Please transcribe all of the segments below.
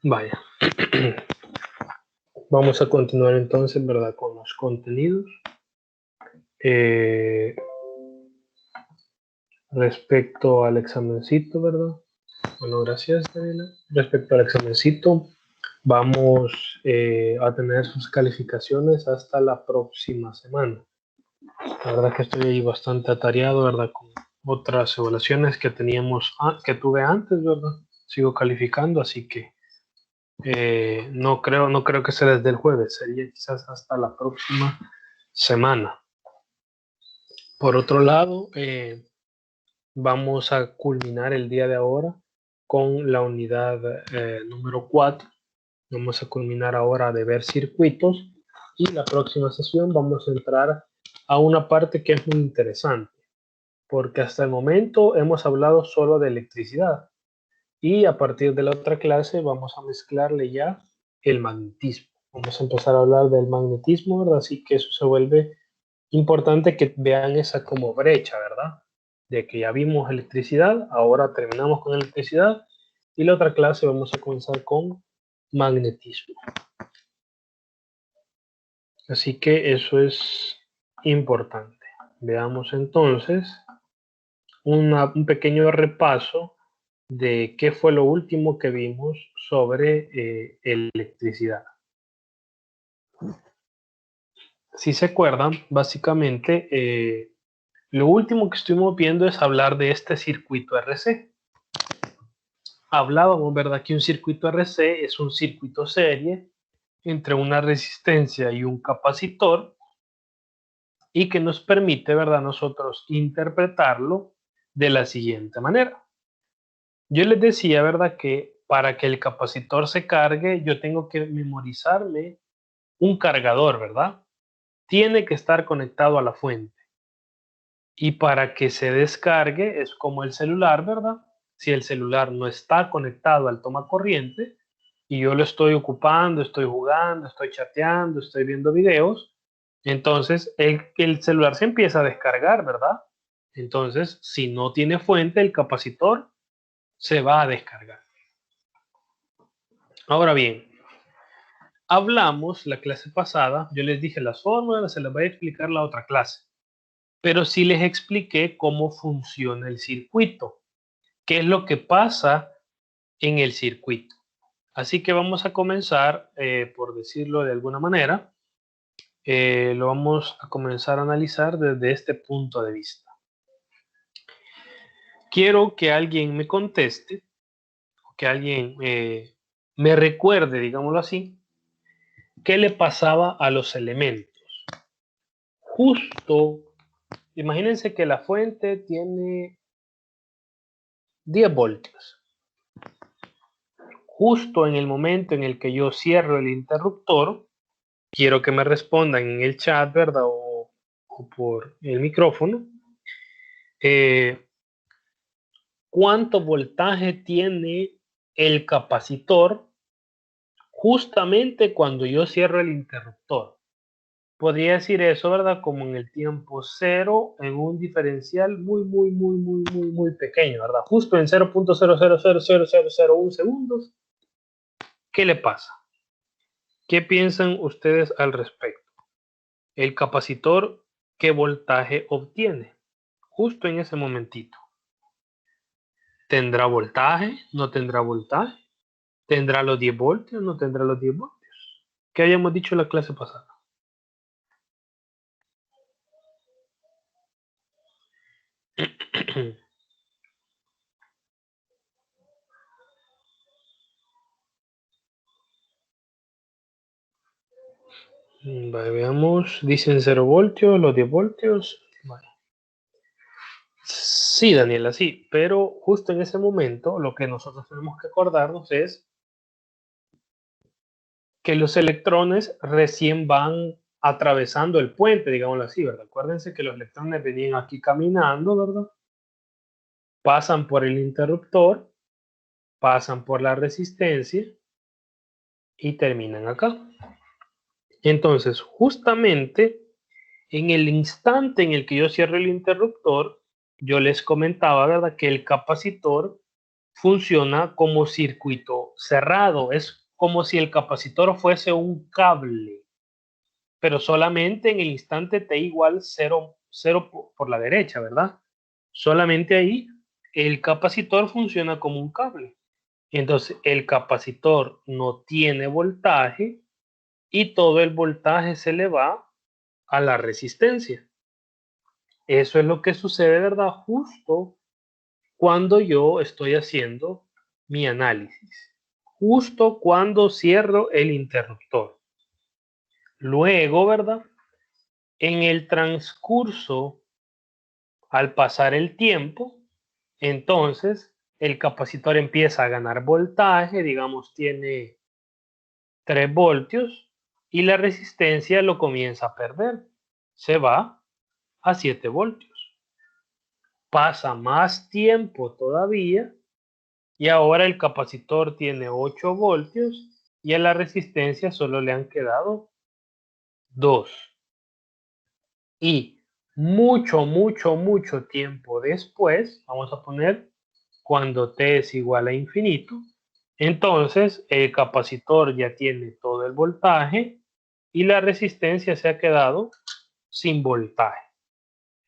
Vaya. Vamos a continuar entonces, ¿verdad? Con los contenidos. Eh, respecto al examencito, ¿verdad? Bueno, gracias, Daniela. Respecto al examencito, vamos a tener sus calificaciones hasta la próxima semana. La verdad que estoy ahí bastante atareado, ¿verdad? Con otras evaluaciones que teníamos, que tuve antes, ¿verdad? Sigo calificando, así que no creo que sea desde el jueves, sería quizás hasta la próxima semana. Por otro lado, vamos a culminar el día de ahora con la unidad número 4. Vamos a culminar ahora de ver circuitos y la próxima sesión vamos a entrar a una parte que es muy interesante, porque hasta el momento hemos hablado solo de electricidad y a partir de la otra clase vamos a mezclarle ya el magnetismo. Vamos a empezar a hablar del magnetismo, ¿verdad? Así que eso se vuelve importante que vean esa como brecha, ¿verdad? De que ya vimos electricidad, ahora terminamos con electricidad y la otra clase vamos a comenzar con magnetismo. Así que eso es importante. Veamos entonces un pequeño repaso de qué fue lo último que vimos sobre electricidad. Si se acuerdan, básicamente lo último que estuvimos viendo es hablar de este circuito RC. Hablábamos, ¿verdad? Que un circuito RC es un circuito serie entre una resistencia y un capacitor y que nos permite, ¿verdad? Nosotros interpretarlo de la siguiente manera. Yo les decía, ¿verdad? Que para que el capacitor se cargue, yo tengo que memorizarme un cargador, ¿verdad? Tiene que estar conectado a la fuente. Y para que se descargue, es como el celular, ¿verdad? Si el celular no está conectado al toma corriente y yo lo estoy ocupando, estoy jugando, estoy chateando, estoy viendo videos, entonces el celular se empieza a descargar, ¿verdad? Entonces, si no tiene fuente, el capacitor se va a descargar. Ahora bien, hablamos la clase pasada, yo les dije las fórmulas, se las voy a explicar la otra clase, pero sí les expliqué cómo funciona el circuito. ¿Qué es lo que pasa en el circuito? Así que vamos a comenzar, por decirlo de alguna manera, lo vamos a comenzar a analizar desde este punto de vista. Quiero que alguien me conteste, que alguien me recuerde, digámoslo así, qué le pasaba a los elementos. Justo, imagínense que la fuente tiene 10 voltios. Justo en el momento en el que yo cierro el interruptor, quiero que me respondan en el chat, ¿verdad? O por el micrófono. ¿Cuánto voltaje tiene el capacitor justamente cuando yo cierro el interruptor? Podría decir eso, ¿verdad? Como en el tiempo cero, en un diferencial muy pequeño, ¿verdad? Justo en 0.00000001 segundos. ¿Qué le pasa? ¿Qué piensan ustedes al respecto? El capacitor, ¿qué voltaje obtiene? Justo en ese momentito. ¿Tendrá voltaje? ¿No tendrá voltaje? ¿Tendrá los 10 voltios? ¿No tendrá los 10 voltios? ¿Qué habíamos dicho en la clase pasada? Vale, veamos. Dicen 0 voltios, los 10 voltios. Vale. Sí, Daniela, sí, pero justo en ese momento lo que nosotros tenemos que acordarnos es que los electrones recién van atravesando el puente, digámoslo así, ¿verdad? Acuérdense que los electrones venían aquí caminando, ¿verdad? Pasan por el interruptor, pasan por la resistencia y terminan acá. Entonces, justamente en el instante en el que yo cierro el interruptor, yo les comentaba, ¿verdad? Que el capacitor funciona como circuito cerrado. Es como si el capacitor fuese un cable, pero solamente en el instante t igual 0, 0 por la derecha, ¿verdad? Solamente ahí el capacitor funciona como un cable. Entonces el capacitor no tiene voltaje y todo el voltaje se le va a la resistencia. Eso es lo que sucede, ¿verdad? Justo cuando yo estoy haciendo mi análisis. Justo cuando cierro el interruptor. Luego, ¿verdad? En el transcurso, al pasar el tiempo, entonces el capacitor empieza a ganar voltaje, digamos, tiene 3 voltios y la resistencia lo comienza a perder. Se va a 7 voltios. Pasa más tiempo todavía y ahora el capacitor tiene 8 voltios y a la resistencia solo le han quedado 2. Y mucho tiempo después, vamos a poner cuando t es igual a infinito, entonces el capacitor ya tiene todo el voltaje y la resistencia se ha quedado sin voltaje.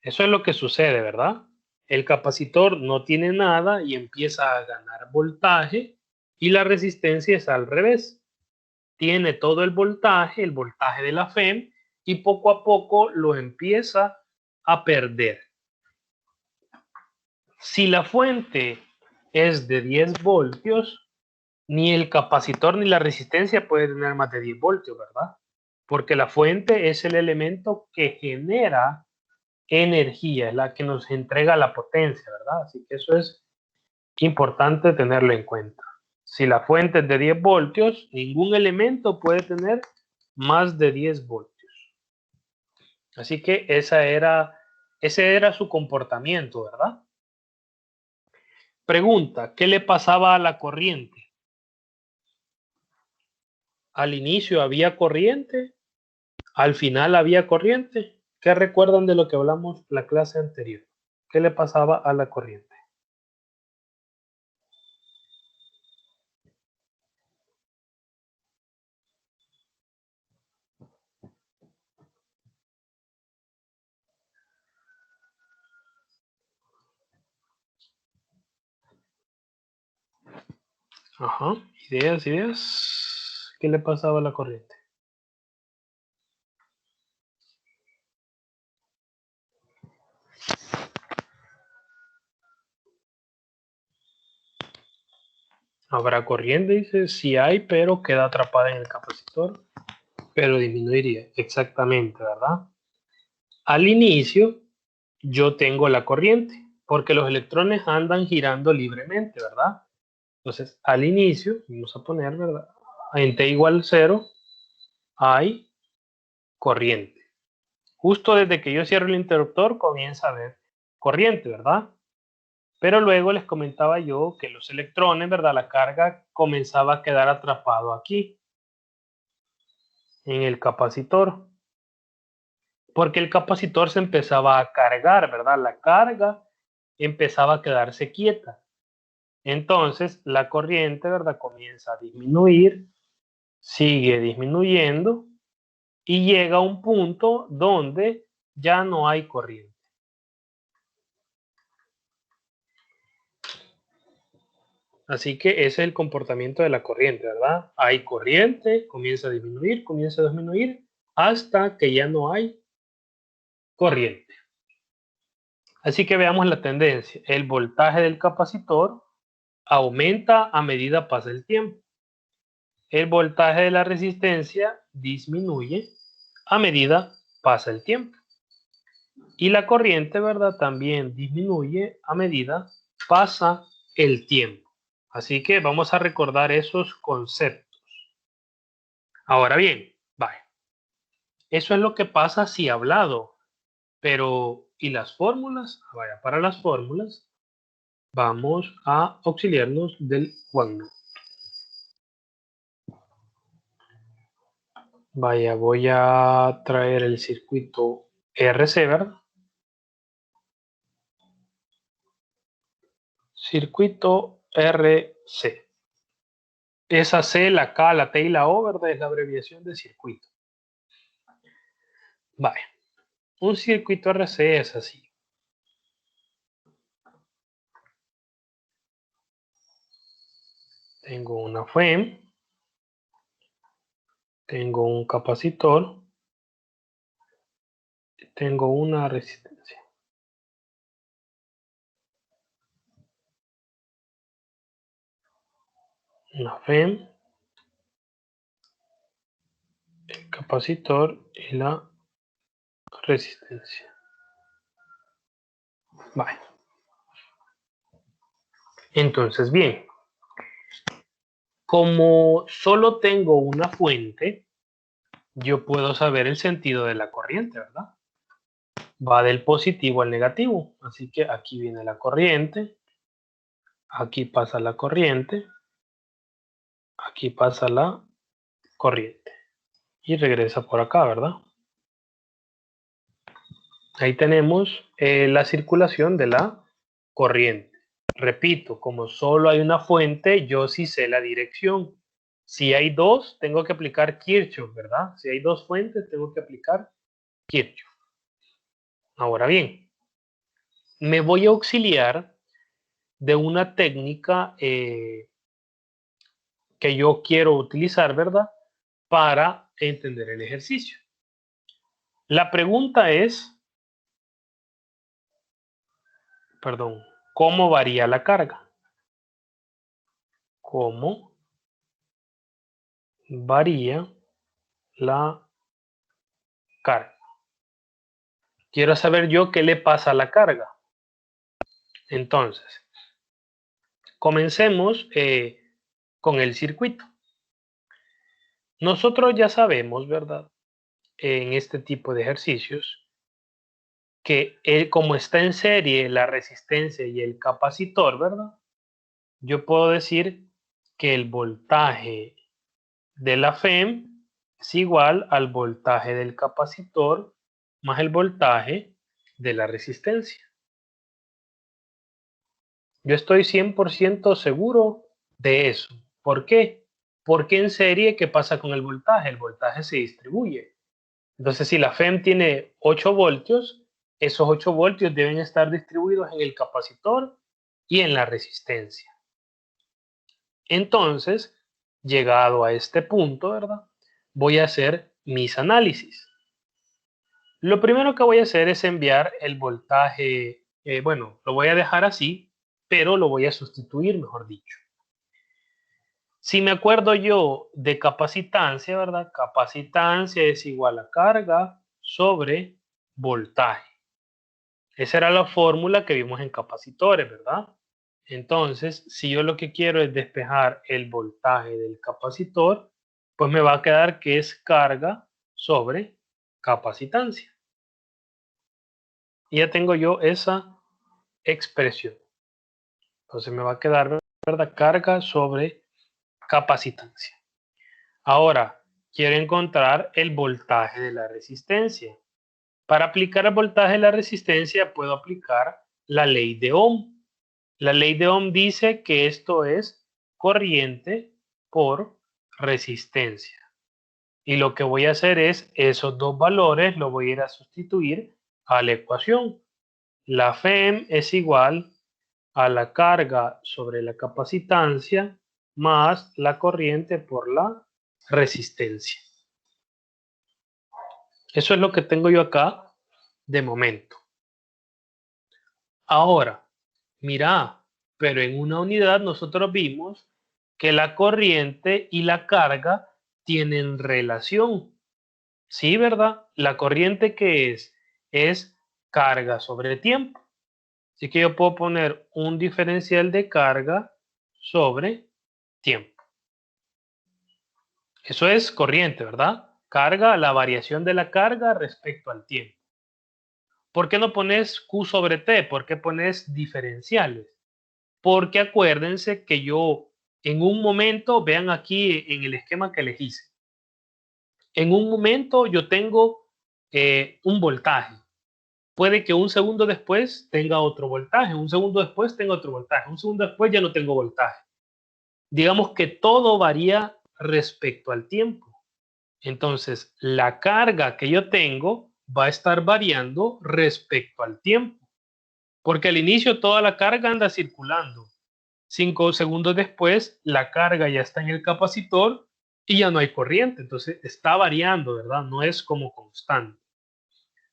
Eso es lo que sucede, ¿verdad? El capacitor no tiene nada y empieza a ganar voltaje y la resistencia es al revés. Tiene todo el voltaje de la FEM y poco a poco lo empieza a perder. Si la fuente es de 10 voltios, ni el capacitor ni la resistencia puede tener más de 10 voltios, ¿verdad? Porque la fuente es el elemento que genera energía, es la que nos entrega la potencia, ¿verdad? Así que eso es importante tenerlo en cuenta. Si la fuente es de 10 voltios, ningún elemento puede tener más de 10 voltios. Así que ese era su comportamiento, ¿verdad? Pregunta, ¿qué le pasaba a la corriente? Al inicio había corriente, al final había corriente. ¿Qué recuerdan de lo que hablamos la clase anterior? ¿Qué le pasaba a la corriente? Ajá, ideas. ¿Qué le pasaba a la corriente? Habrá corriente, dice, sí hay, pero queda atrapada en el capacitor, pero disminuiría. Exactamente, ¿verdad? Al inicio, yo tengo la corriente, porque los electrones andan girando libremente, ¿verdad? Entonces, al inicio, vamos a poner, ¿verdad? En t igual 0, hay corriente. Justo desde que yo cierro el interruptor, comienza a haber corriente, ¿verdad? Pero luego les comentaba yo que los electrones, ¿verdad? La carga comenzaba a quedar atrapado aquí, en el capacitor. Porque el capacitor se empezaba a cargar, ¿verdad? La carga empezaba a quedarse quieta. Entonces, la corriente, ¿verdad? Comienza a disminuir, sigue disminuyendo y llega a un punto donde ya no hay corriente. Así que ese es el comportamiento de la corriente, ¿verdad? Hay corriente, comienza a disminuir, hasta que ya no hay corriente. Así que veamos la tendencia. El voltaje del capacitor aumenta a medida pasa el tiempo. El voltaje de la resistencia disminuye a medida pasa el tiempo. Y la corriente, ¿verdad? También disminuye a medida pasa el tiempo. Así que vamos a recordar esos conceptos. Ahora bien, vaya. Eso es lo que pasa si hablado. Pero, ¿y las fórmulas? Vaya, para las fórmulas vamos a auxiliarnos del OneNote. Vaya, voy a traer el circuito RC, ¿verdad? Circuito RC. Esa C, la K, la T y la O, ¿verdad? Es la abreviación de circuito. Vale. Un circuito RC es así. Tengo una FEM, tengo un capacitor, tengo una resistencia. Una FEM, el capacitor y la resistencia. Vale. Entonces, bien, como solo tengo una fuente, yo puedo saber el sentido de la corriente, ¿verdad? Va del positivo al negativo. Así que aquí viene la corriente, aquí pasa la corriente, aquí pasa la corriente y regresa por acá, ¿verdad? Ahí tenemos la circulación de la corriente. Repito, como solo hay una fuente, yo sí sé la dirección. Si hay dos, tengo que aplicar Kirchhoff, ¿verdad? Si hay dos fuentes, tengo que aplicar Kirchhoff. Ahora bien, me voy a auxiliar de una técnica que yo quiero utilizar, ¿verdad? Para entender el ejercicio. La pregunta es, perdón, ¿cómo varía la carga? ¿Cómo varía la carga? Quiero saber yo qué le pasa a la carga. Entonces, comencemos con el circuito. Nosotros ya sabemos, ¿verdad? En este tipo de ejercicios, que como está en serie la resistencia y el capacitor, ¿verdad? Yo puedo decir que el voltaje de la FEM es igual al voltaje del capacitor más el voltaje de la resistencia. Yo estoy 100% seguro de eso. ¿Por qué? Porque en serie, ¿qué pasa con el voltaje? El voltaje se distribuye. Entonces, si la FEM tiene 8 voltios, esos 8 voltios deben estar distribuidos en el capacitor y en la resistencia. Entonces, llegado a este punto, ¿verdad? Voy a hacer mis análisis. Lo primero que voy a hacer es enviar el voltaje, bueno, lo voy a dejar así, pero lo voy a sustituir, mejor dicho. Si me acuerdo yo de capacitancia, ¿verdad? Capacitancia es igual a carga sobre voltaje. Esa era la fórmula que vimos en capacitores, ¿verdad? Entonces, si yo lo que quiero es despejar el voltaje del capacitor, pues me va a quedar que es carga sobre capacitancia. Y ya tengo yo esa expresión. Entonces me va a quedar, ¿verdad? Carga sobre capacitancia. Ahora, quiero encontrar el voltaje de la resistencia. Para aplicar el voltaje de la resistencia, puedo aplicar la ley de Ohm. La ley de Ohm dice que esto es corriente por resistencia. Y lo que voy a hacer es, esos dos valores los voy a ir a sustituir a la ecuación. La FEM es igual a la carga sobre la capacitancia más la corriente por la resistencia. Eso es lo que tengo yo acá de momento. Ahora, mira, pero en una unidad nosotros vimos que la corriente y la carga tienen relación. Sí, ¿verdad? La corriente, ¿qué es? Es carga sobre tiempo. Así que yo puedo poner un diferencial de carga sobre tiempo. Eso es corriente, ¿verdad? Carga, la variación de la carga respecto al tiempo. ¿Por qué no pones Q sobre T? ¿Por qué pones diferenciales? Porque acuérdense que yo en un momento, vean aquí en el esquema que les hice, en un momento yo tengo un voltaje puede que un segundo después tenga otro voltaje, un segundo después tenga otro voltaje, un segundo después ya no tengo voltaje. Digamos que todo varía respecto al tiempo. Entonces, la carga que yo tengo va a estar variando respecto al tiempo, porque al inicio toda la carga anda circulando. 5 segundos después, la carga ya está en el capacitor y ya no hay corriente. Entonces, está variando, ¿verdad? No es como constante.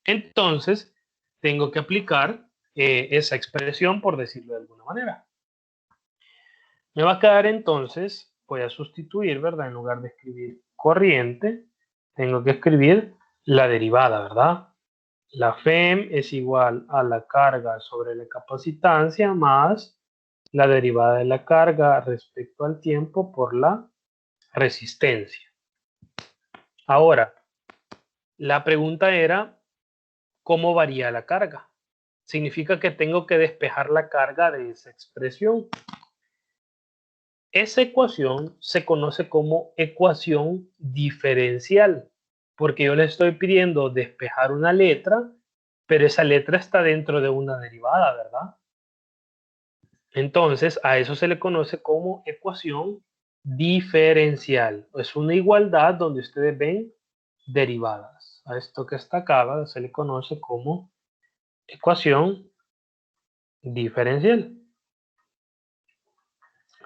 Entonces, tengo que aplicar esa expresión, por decirlo de alguna manera. Me va a quedar entonces, voy a sustituir, ¿verdad? En lugar de escribir corriente, tengo que escribir la derivada, ¿verdad? La FEM es igual a la carga sobre la capacitancia más la derivada de la carga respecto al tiempo por la resistencia. Ahora, la pregunta era, ¿cómo varía la carga? Significa que tengo que despejar la carga de esa expresión. Esa ecuación se conoce como ecuación diferencial, porque yo le estoy pidiendo despejar una letra, pero esa letra está dentro de una derivada, ¿verdad? Entonces, a eso se le conoce como ecuación diferencial. Es una igualdad donde ustedes ven derivadas. A esto que está acá se le conoce como ecuación diferencial.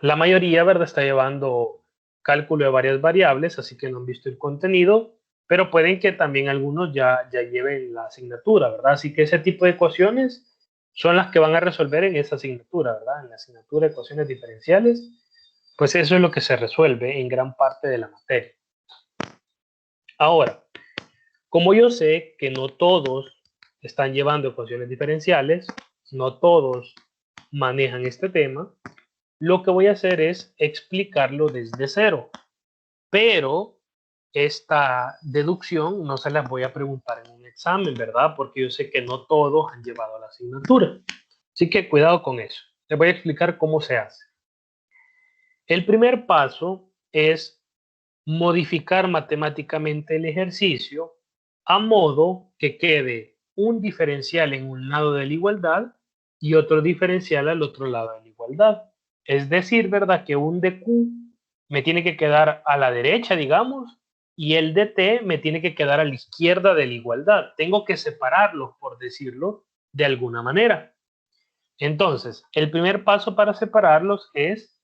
La mayoría, ¿verdad?, está llevando cálculo de varias variables, así que no han visto el contenido, pero pueden que también algunos ya lleven la asignatura, ¿verdad? Así que ese tipo de ecuaciones son las que van a resolver en esa asignatura, ¿verdad? En la asignatura de ecuaciones diferenciales, pues eso es lo que se resuelve en gran parte de la materia. Ahora, como yo sé que no todos están llevando ecuaciones diferenciales, no todos manejan este tema, lo que voy a hacer es explicarlo desde cero, pero esta deducción no se las voy a preguntar en un examen, ¿verdad? Porque yo sé que no todos han llevado la asignatura. Así que cuidado con eso. Les voy a explicar cómo se hace. El primer paso es modificar matemáticamente el ejercicio a modo que quede un diferencial en un lado de la igualdad y otro diferencial al otro lado de la igualdad. Es decir, ¿verdad? Que un de Q me tiene que quedar a la derecha, digamos, y el de T me tiene que quedar a la izquierda de la igualdad. Tengo que separarlos, por decirlo de alguna manera. Entonces, el primer paso para separarlos es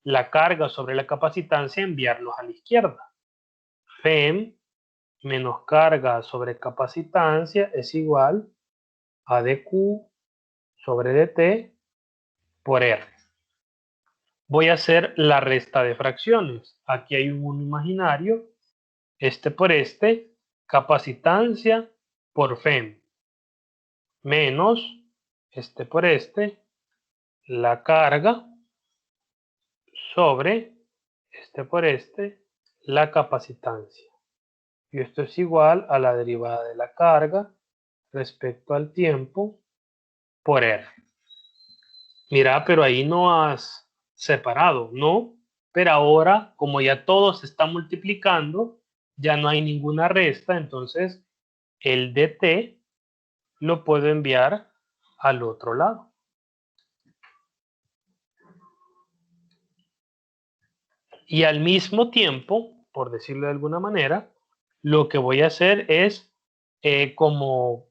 la carga sobre la capacitancia, enviarlos a la izquierda. FEM menos carga sobre capacitancia es igual a dQ sobre dt por R. Voy a hacer la resta de fracciones. Aquí hay un 1 imaginario, este por este, capacitancia por FEM, menos este por este, la carga sobre este por este, la capacitancia. Y esto es igual a la derivada de la carga respecto al tiempo por R. Mira, pero ahí no has separado, ¿no? Pero ahora, como ya todo se está multiplicando, ya no hay ninguna resta, entonces el dt lo puedo enviar al otro lado. Y al mismo tiempo, por decirlo de alguna manera, lo que voy a hacer es ¿cómo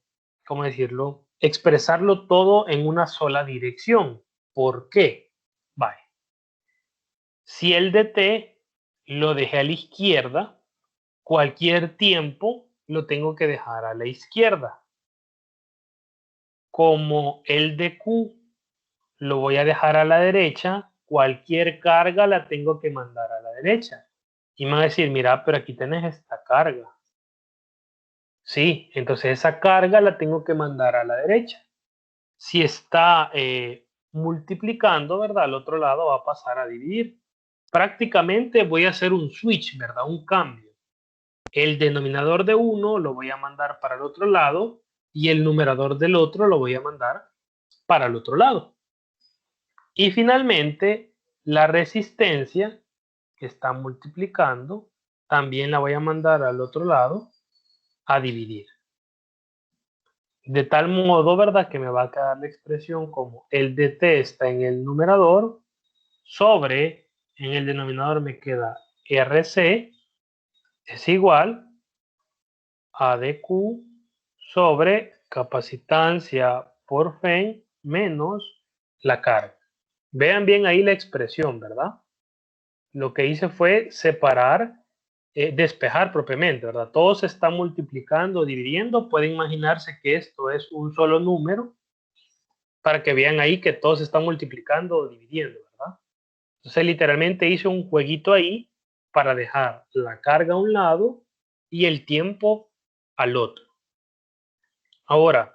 decirlo? Expresarlo todo en una sola dirección. ¿Por qué? Vale. Si el dt lo dejé a la izquierda, cualquier tiempo lo tengo que dejar a la izquierda. Como el de Q lo voy a dejar a la derecha, cualquier carga la tengo que mandar a la derecha. Y me va a decir, mira, pero aquí tenés esta carga. Sí, entonces esa carga la tengo que mandar a la derecha. Si está multiplicando, ¿verdad? Al otro lado va a pasar a dividir. Prácticamente voy a hacer un switch, ¿verdad? Un cambio. El denominador de uno lo voy a mandar para el otro lado y el numerador del otro lo voy a mandar para el otro lado. Y finalmente, la resistencia que está multiplicando, también la voy a mandar al otro lado a dividir. De tal modo, ¿verdad? Que me va a quedar la expresión como el dt está en el numerador sobre, en el denominador me queda RC es igual a dq sobre capacitancia por Fenn menos la carga. Vean bien ahí la expresión, ¿verdad? Lo que hice fue separar, despejar propiamente, ¿verdad? Todo se está multiplicando, dividiendo. Pueden imaginarse que esto es un solo número para que vean ahí que todo se está multiplicando o dividiendo, ¿verdad? Entonces, literalmente hice un jueguito ahí para dejar la carga a un lado y el tiempo al otro. Ahora,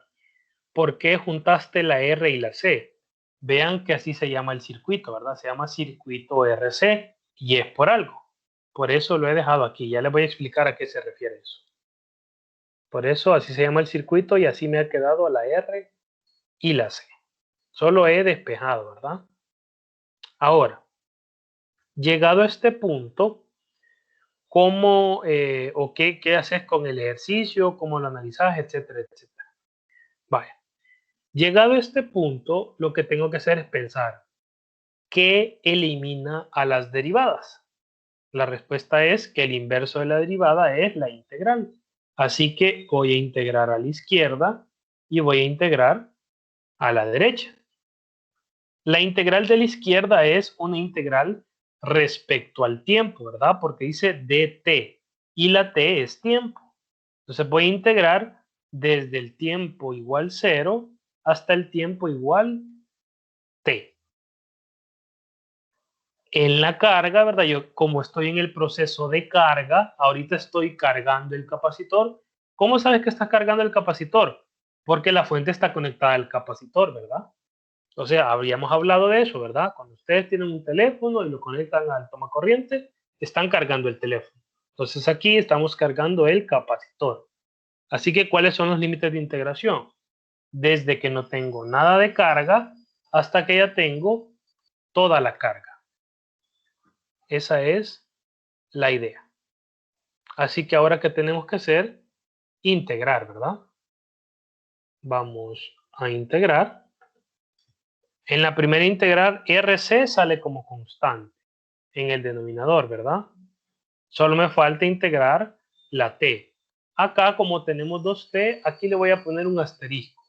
¿por qué juntaste la R y la C? Vean que así se llama el circuito, ¿verdad? Se llama circuito RC y es por algo. Por eso lo he dejado aquí. Ya les voy a explicar a qué se refiere eso. Por eso así se llama el circuito y así me ha quedado la R y la C. Solo he despejado, ¿verdad? Ahora, llegado a este punto, ¿cómo o qué haces con el ejercicio? ¿Cómo lo analizas? Etcétera, etcétera. Vaya. Llegado a este punto, lo que tengo que hacer es pensar, ¿qué elimina a las derivadas? La respuesta es que el inverso de la derivada es la integral. Así que voy a integrar a la izquierda y voy a integrar a la derecha. La integral de la izquierda es una integral respecto al tiempo, ¿verdad? Porque dice dt y la t es tiempo. Entonces voy a integrar desde el tiempo igual 0 hasta el tiempo igual t. En la carga, ¿verdad? Yo como estoy en el proceso de carga, ahorita estoy cargando el capacitor. ¿Cómo sabes que estás cargando el capacitor? Porque la fuente está conectada al capacitor, ¿verdad? O sea, habríamos hablado de eso, ¿verdad? Cuando ustedes tienen un teléfono y lo conectan al tomacorriente, están cargando el teléfono. Entonces aquí estamos cargando el capacitor. Así que, ¿cuáles son los límites de integración? Desde que no tengo nada de carga hasta que ya tengo toda la carga. Esa es la idea. Así que ahora, ¿qué tenemos que hacer? Integrar, ¿verdad? Vamos a integrar. En la primera integral, RC sale como constante en el denominador, ¿verdad? Solo me falta integrar la t. Acá, como tenemos 2t, aquí le voy a poner un asterisco.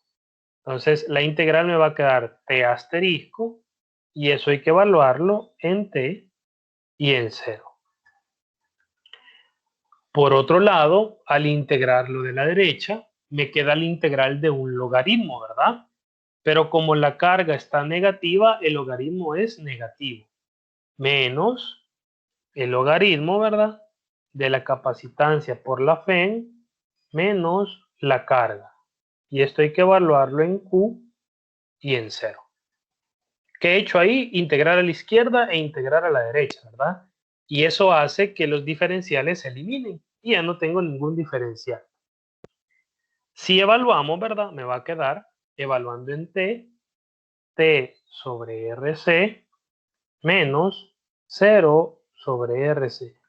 Entonces, la integral me va a quedar t asterisco, y eso hay que evaluarlo en t y en 0. Por otro lado, al integrarlo de la derecha, me queda la integral de un logaritmo, ¿verdad? Pero como la carga está negativa, el logaritmo es negativo. Menos el logaritmo, ¿verdad? De la capacitancia por la Fenn menos la carga. Y esto hay que evaluarlo en Q y en 0. ¿Qué he hecho ahí? Integrar a la izquierda e integrar a la derecha, ¿verdad? Y eso hace que los diferenciales se eliminen. Y ya no tengo ningún diferencial. Si evaluamos, ¿verdad? Me va a quedar evaluando en t sobre RC menos 0 sobre RC.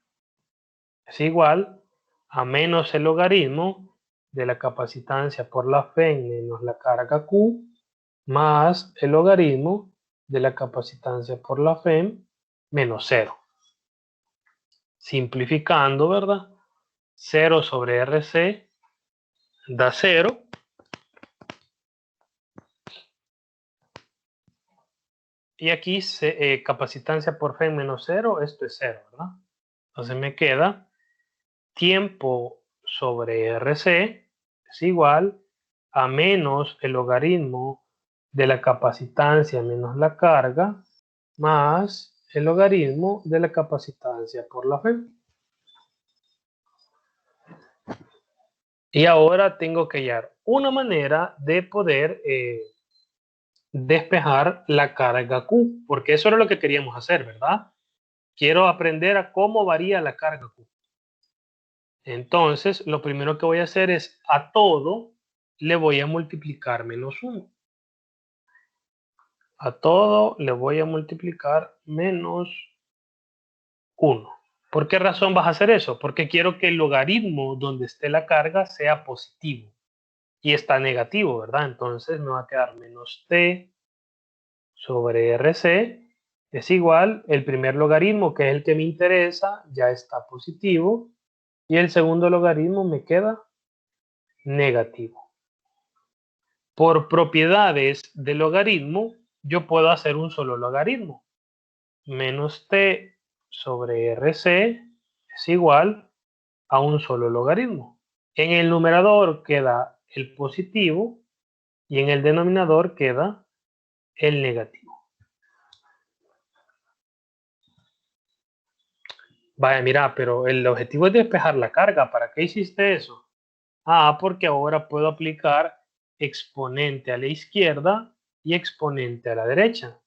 Es igual a menos el logaritmo de la capacitancia por la Fenn menos la carga Q más el logaritmo de la capacitancia por la Fenn menos 0. Simplificando, ¿verdad? 0 sobre RC da 0. Y aquí capacitancia por Fenn menos 0, esto es 0, ¿verdad? Entonces me queda tiempo sobre RC es igual a menos el logaritmo de la capacitancia menos la carga más el logaritmo de la capacitancia por la Fenn. Y ahora tengo que hallar una manera de poder despejar la carga Q, porque eso era lo que queríamos hacer, ¿verdad? Quiero aprender a cómo varía la carga Q. Entonces, lo primero que voy a hacer es a todo le voy a multiplicar menos 1. A todo le voy a multiplicar menos 1. ¿Por qué razón vas a hacer eso? Porque quiero que el logaritmo donde esté la carga sea positivo. y está negativo, ¿verdad? Entonces me va a quedar menos t sobre RC es igual, el primer logaritmo, que es el que me interesa, ya está positivo, y el segundo logaritmo me queda negativo. Por propiedades del logaritmo, yo puedo hacer un solo logaritmo. Menos t sobre RC es igual a un solo logaritmo. En el numerador queda el positivo y en el denominador queda el negativo. Vaya, mira, pero el objetivo es despejar la carga. ¿Para qué hiciste eso? Ah, porque ahora puedo aplicar exponente a la izquierda y exponente a la derecha.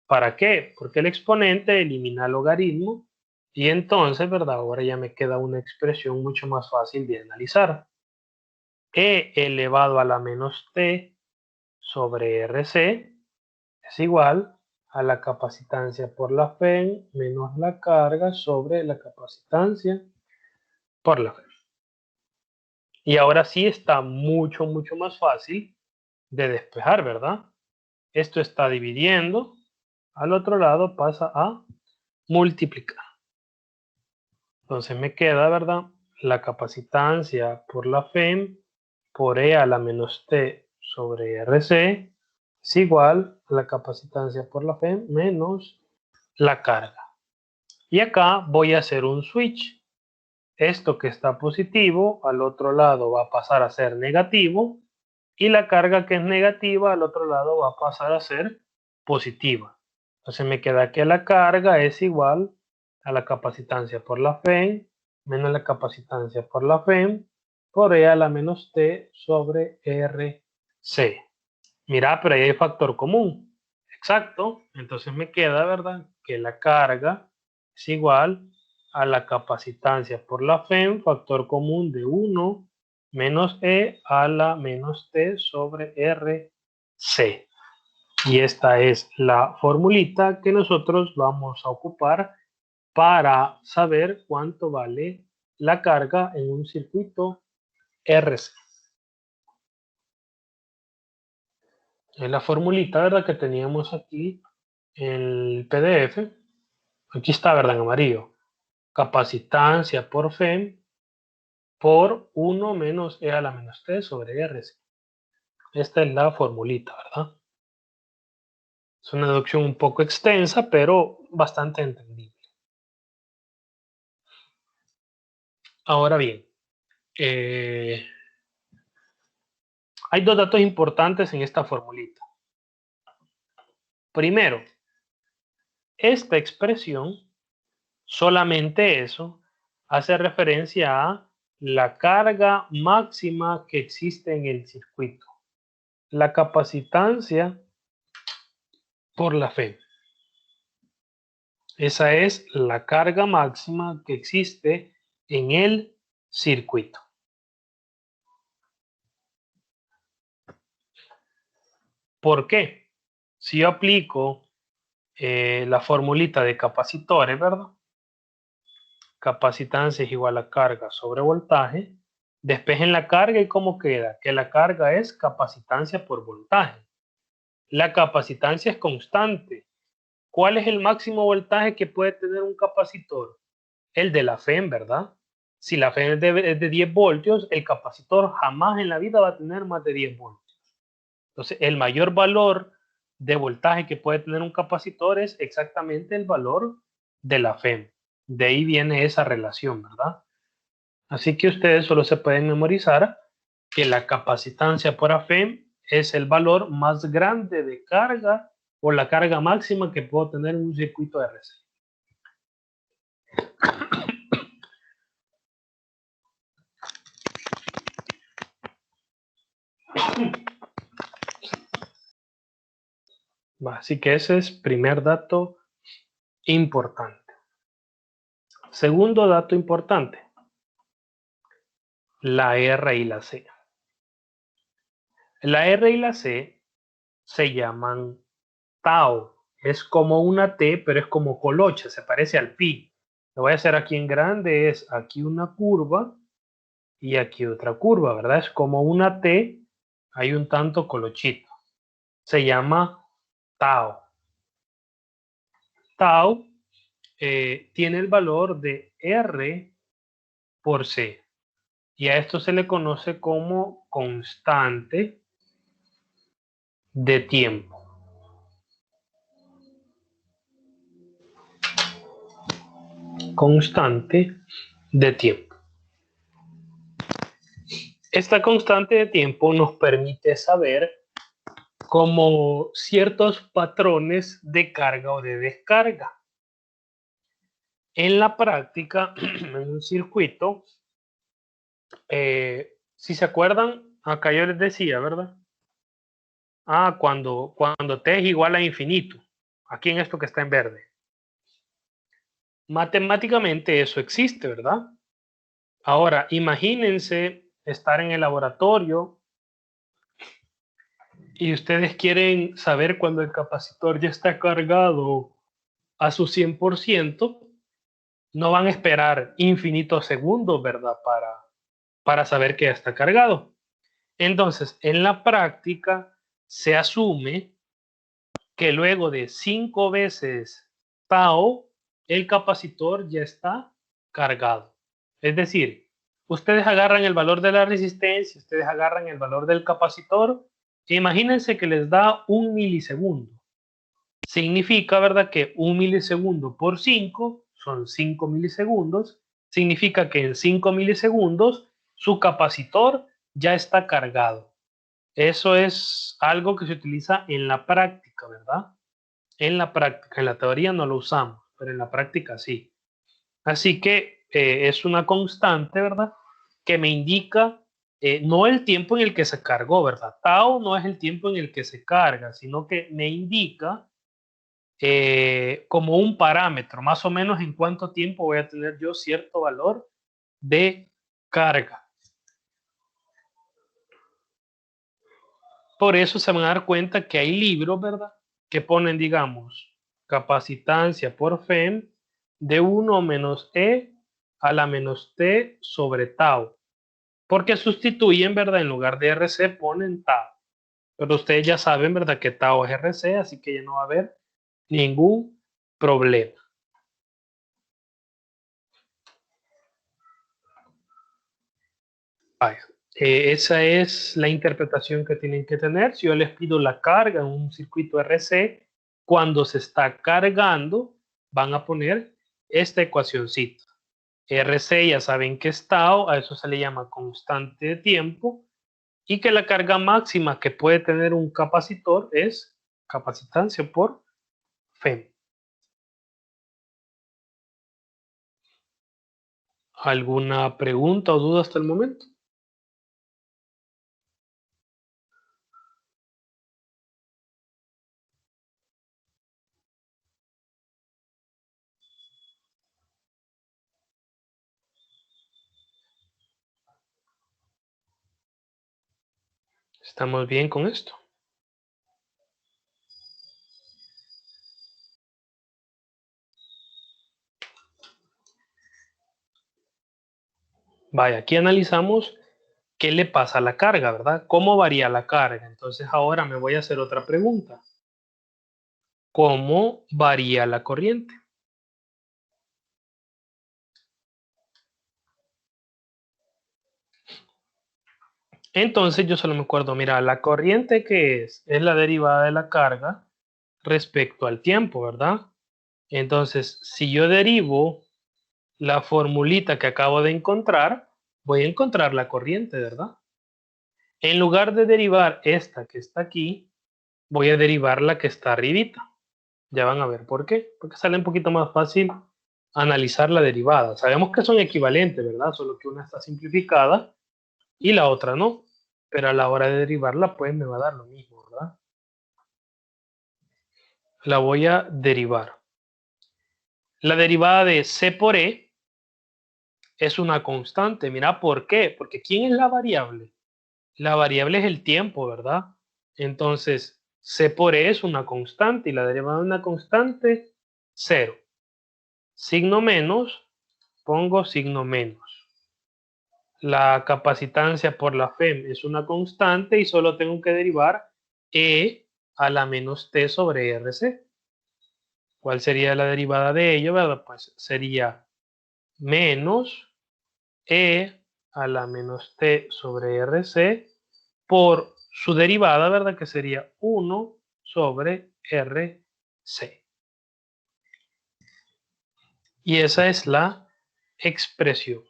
¿Para qué? Porque el exponente elimina el logaritmo y entonces, ¿verdad? Ahora ya me queda una expresión mucho más fácil de analizar. E elevado a la menos t sobre RC es igual a la capacitancia por la FEM menos la carga sobre la capacitancia por la FEM. Y ahora sí está mucho más fácil de despejar, ¿verdad? Esto está dividiendo, al otro lado pasa a multiplicar. Entonces me queda, ¿verdad? La capacitancia por la FEM por E a la menos T sobre RC es igual a la capacitancia por la FEM menos la carga. Y acá voy a hacer un switch. Esto que está positivo al otro lado va a pasar a ser negativo y la carga que es negativa al otro lado va a pasar a ser positiva. Entonces me queda que la carga es igual a la capacitancia por la FEM menos la capacitancia por la FEM por E a la menos T sobre RC. Mira, pero ahí hay factor común. Exacto. Entonces me queda, ¿verdad? Que la carga es igual a la capacitancia por la FEM, factor común de 1 menos E a la menos T sobre RC. Y esta es la formulita que nosotros vamos a ocupar para saber cuánto vale la carga en un circuito RC. Es la formulita, ¿verdad? Que teníamos aquí en el PDF. Aquí está, ¿verdad? En amarillo. Capacitancia por FEM por 1 menos E a la menos T sobre RC. Esta es la formulita, ¿verdad? Es una deducción un poco extensa, pero bastante entendible. Ahora bien, hay dos datos importantes en esta formulita. Primero, esta expresión, solamente eso, hace referencia a la carga máxima que existe en el circuito. La capacitancia por la FEM. Esa es la carga máxima que existe en el circuito. ¿Por qué? Si yo aplico la formulita de capacitores, ¿verdad? Capacitancia es igual a carga sobre voltaje. Despejen la carga y ¿cómo queda? Que la carga es capacitancia por voltaje. La capacitancia es constante. ¿Cuál es el máximo voltaje que puede tener un capacitor? El de la FEM, ¿verdad? Si la FEM es de 10 voltios, el capacitor jamás en la vida va a tener más de 10 voltios. Entonces, el mayor valor de voltaje que puede tener un capacitor es exactamente el valor de la FEM. De ahí viene esa relación, ¿verdad? Así que ustedes solo se pueden memorizar que la capacitancia por AFEM es el valor más grande de carga o la carga máxima que puedo tener en un circuito RC. Así que ese es primer dato importante. Segundo dato importante, la R y la C. La R y la C se llaman tau. Es como una T, pero es como colocha, se parece al pi. Lo voy a hacer aquí en grande, es aquí una curva y aquí otra curva, ¿verdad? Es como una T, hay un tanto colochito. Se llama tau. Tau tiene el valor de R por C. Y a esto se le conoce como constante de tiempo. Constante de tiempo. Esta constante de tiempo nos permite saber como ciertos patrones de carga o de descarga. En la práctica, en un circuito, si se acuerdan, acá yo les decía, ¿verdad? Cuando t es igual a infinito, aquí en esto que está en verde. Matemáticamente eso existe, ¿verdad? Ahora, imagínense estar en el laboratorio y ustedes quieren saber cuando el capacitor ya está cargado a su 100%, no van a esperar infinitos segundos, ¿verdad? Para saber que ya está cargado. Entonces, en la práctica se asume que luego de 5 veces tau, el capacitor ya está cargado. Es decir, ustedes agarran el valor de la resistencia, ustedes agarran el valor del capacitor, e imagínense que les da 1 milisegundo. Significa, ¿verdad?, que 1 milisegundo por 5 son 5 milisegundos. Significa que en 5 milisegundos su capacitor ya está cargado. Eso es algo que se utiliza en la práctica, ¿verdad? En la práctica, en la teoría no lo usamos, pero en la práctica sí. Así que es una constante, ¿verdad? Que me indica no el tiempo en el que se cargó, ¿verdad? Tau no es el tiempo en el que se carga, sino que me indica como un parámetro, más o menos en cuánto tiempo voy a tener yo cierto valor de carga. Por eso se van a dar cuenta que hay libros, ¿verdad?, que ponen, digamos, capacitancia por FEM de 1 menos E a la menos T sobre tau. Porque sustituyen, ¿verdad? En lugar de RC ponen tau. Pero ustedes ya saben, ¿verdad?, que tau es RC, así que ya no va a haber ningún problema. Vaya. Esa es la interpretación que tienen que tener. Si yo les pido la carga en un circuito RC, cuando se está cargando, van a poner esta ecuacióncita. RC ya saben que es tau, a eso se le llama constante de tiempo, y que la carga máxima que puede tener un capacitor es capacitancia por FEM. ¿Alguna pregunta o duda hasta el momento? ¿Estamos bien con esto? Vaya, aquí analizamos qué le pasa a la carga, ¿verdad? ¿Cómo varía la carga? Entonces ahora me voy a hacer otra pregunta. ¿Cómo varía la corriente? Entonces yo solo me acuerdo, mira, la corriente que es la derivada de la carga respecto al tiempo, ¿verdad? Entonces, si yo derivo la formulita que acabo de encontrar, voy a encontrar la corriente, ¿verdad? En lugar de derivar esta que está aquí, voy a derivar la que está arribita. Ya van a ver por qué. Porque sale un poquito más fácil analizar la derivada. Sabemos que son equivalentes, ¿verdad? Solo que una está simplificada y la otra no. Pero a la hora de derivarla, pues me va a dar lo mismo, ¿verdad? La voy a derivar. La derivada de C por E es una constante. Mira, ¿por qué? Porque ¿quién es la variable? La variable es el tiempo, ¿verdad? Entonces, C por E es una constante y la derivada de una constante, 0. Signo menos, pongo signo menos. La capacitancia por la FEM es una constante y solo tengo que derivar E a la menos T sobre RC. ¿Cuál sería la derivada de ello, verdad? Pues sería menos E a la menos T sobre RC por su derivada, ¿verdad? Que sería 1 sobre RC. Y esa es la expresión.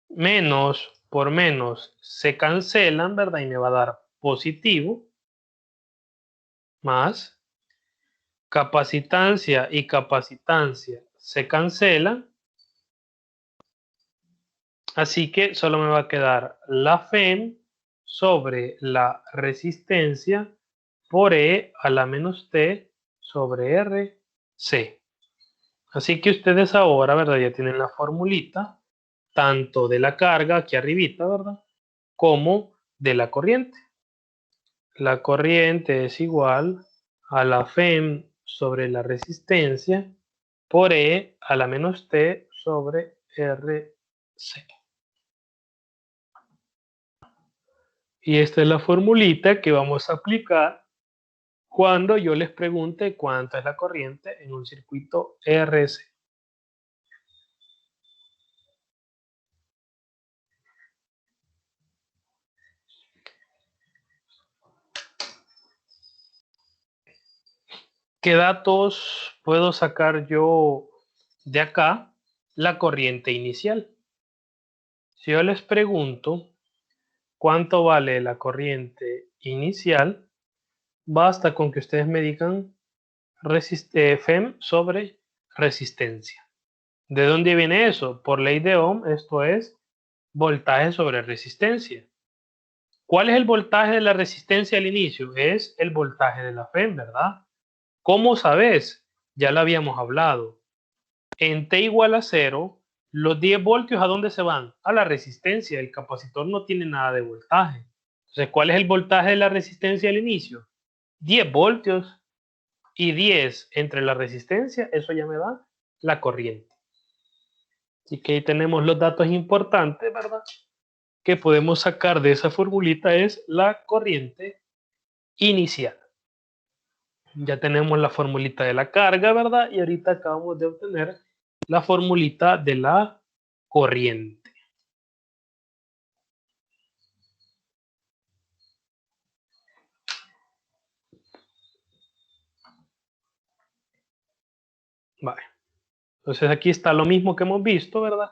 Menos por menos se cancelan, ¿verdad? Y me va a dar positivo, más capacitancia y capacitancia se cancelan. Así que solo me va a quedar la FEM sobre la resistencia por E a la menos T sobre RC. Así que ustedes ahora, ¿verdad? Ya tienen la formulita, tanto de la carga aquí arribita, ¿verdad? Como de la corriente. La corriente es igual a la FEM sobre la resistencia por E a la menos T sobre RC. Y esta es la formulita que vamos a aplicar cuando yo les pregunte cuánto es la corriente en un circuito RC. ¿Qué datos puedo sacar yo de acá? La corriente inicial. Si yo les pregunto cuánto vale la corriente inicial, basta con que ustedes me digan FEM sobre resistencia. ¿De dónde viene eso? Por ley de Ohm, esto es voltaje sobre resistencia. ¿Cuál es el voltaje de la resistencia al inicio? Es el voltaje de la FEM, ¿verdad? ¿Cómo sabes? Ya lo habíamos hablado. En T igual a 0, los 10 voltios ¿a dónde se van? A la resistencia. El capacitor no tiene nada de voltaje. Entonces, ¿cuál es el voltaje de la resistencia al inicio? 10 voltios y 10 entre la resistencia, eso ya me da la corriente. Así que ahí tenemos los datos importantes, ¿verdad? Que podemos sacar de esa formulita es la corriente inicial. Ya tenemos la formulita de la carga, ¿verdad? Y ahorita acabamos de obtener la formulita de la corriente. Vale. Entonces aquí está lo mismo que hemos visto, ¿verdad?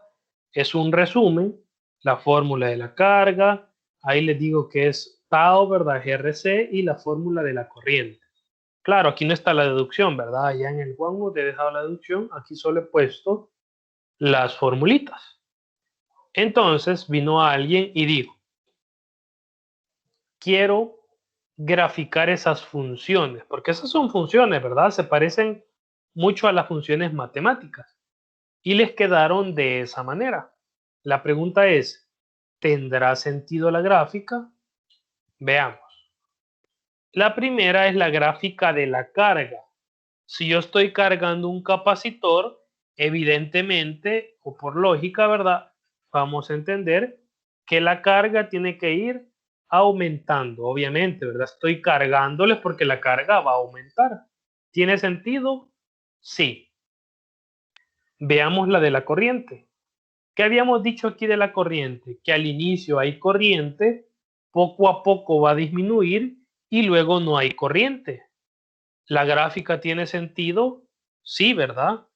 Es un resumen, la fórmula de la carga, ahí les digo que es tau, ¿verdad? GRC y la fórmula de la corriente. Claro, aquí no está la deducción, ¿verdad? Allá en el OneNote he dejado la deducción, aquí solo he puesto las formulitas. Entonces vino alguien y dijo, quiero graficar esas funciones, porque esas son funciones, ¿verdad? Se parecen mucho a las funciones matemáticas y les quedaron de esa manera. La pregunta es, ¿tendrá sentido la gráfica? Veamos. La primera es la gráfica de la carga. Si yo estoy cargando un capacitor, evidentemente, o por lógica, ¿verdad? Vamos a entender que la carga tiene que ir aumentando, obviamente, ¿verdad? Estoy cargándoles porque la carga va a aumentar. ¿Tiene sentido? Sí. Veamos la de la corriente. ¿Qué habíamos dicho aquí de la corriente? Que al inicio hay corriente, poco a poco va a disminuir y luego no hay corriente. ¿La gráfica tiene sentido? Sí, ¿verdad?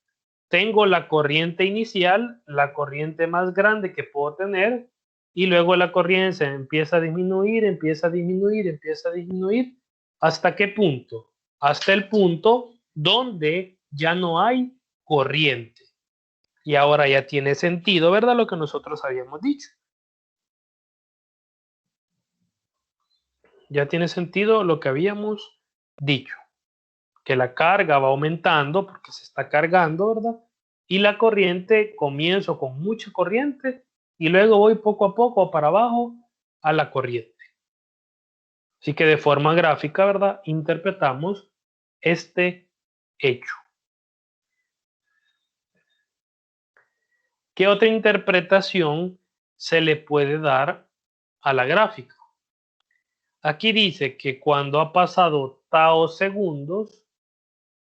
Tengo la corriente inicial, la corriente más grande que puedo tener, y luego la corriente empieza a disminuir, empieza a disminuir, empieza a disminuir. ¿Hasta qué punto? Hasta el punto donde ya no hay corriente. Y ahora ya tiene sentido, ¿verdad? Lo que nosotros habíamos dicho. Ya tiene sentido lo que habíamos dicho. Que la carga va aumentando porque se está cargando, ¿verdad? Y la corriente, comienzo con mucha corriente y luego voy poco a poco para abajo a la corriente. Así que de forma gráfica, ¿verdad? Interpretamos este hecho. ¿Qué otra interpretación se le puede dar a la gráfica. Aquí dice que cuando ha pasado tau segundos,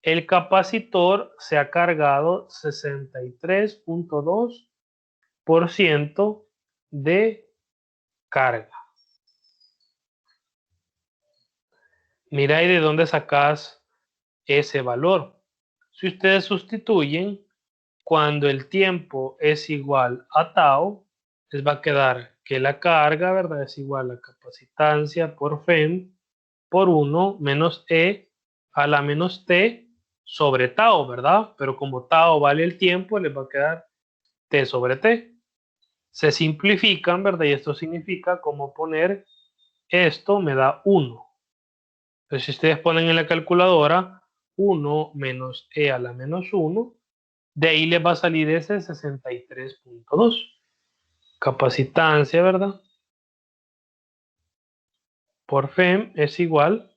el capacitor se ha cargado 63.2% de carga. Mira ahí de dónde sacas ese valor. Si ustedes sustituyen, cuando el tiempo es igual a tau, les va a quedar que la carga, ¿verdad? Es igual a capacitancia por Fem por 1 menos E a la menos T sobre tau, ¿verdad? Pero como tau vale el tiempo, les va a quedar T sobre T. Se simplifican, ¿verdad? Y esto significa como poner esto me da 1. Entonces, si ustedes ponen en la calculadora 1 menos E a la menos 1, de ahí les va a salir ese 63.2. Capacitancia, ¿verdad? Por Fem es igual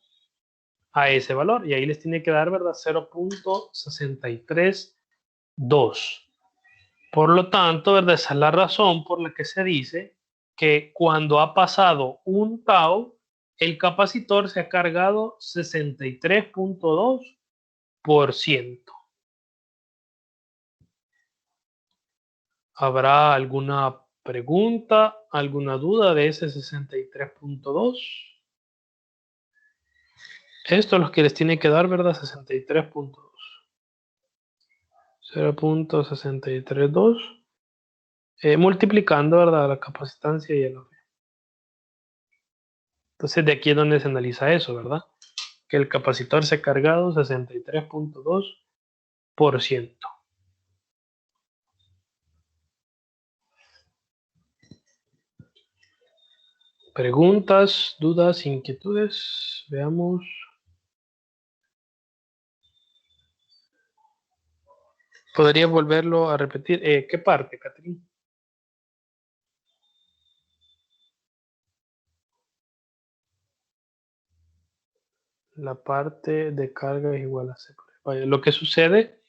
a ese valor. Y ahí les tiene que dar, ¿verdad? 0.632. Por lo tanto, ¿verdad? Esa es la razón por la que se dice que cuando ha pasado un tau, el capacitor se ha cargado 63.2%. ¿Habrá alguna pregunta, alguna duda de ese 63.2? Esto es lo que les tiene que dar, ¿verdad? 63.2. 0.632. Multiplicando, ¿verdad? La capacitancia y el F. Entonces, de aquí es donde se analiza eso, ¿verdad? Que el capacitor se ha cargado 63.2%. Preguntas, dudas, inquietudes. Veamos. ¿Podría volverlo a repetir? ¿Qué parte, Catherine? La parte de carga es igual a C por E. Vaya, lo que sucede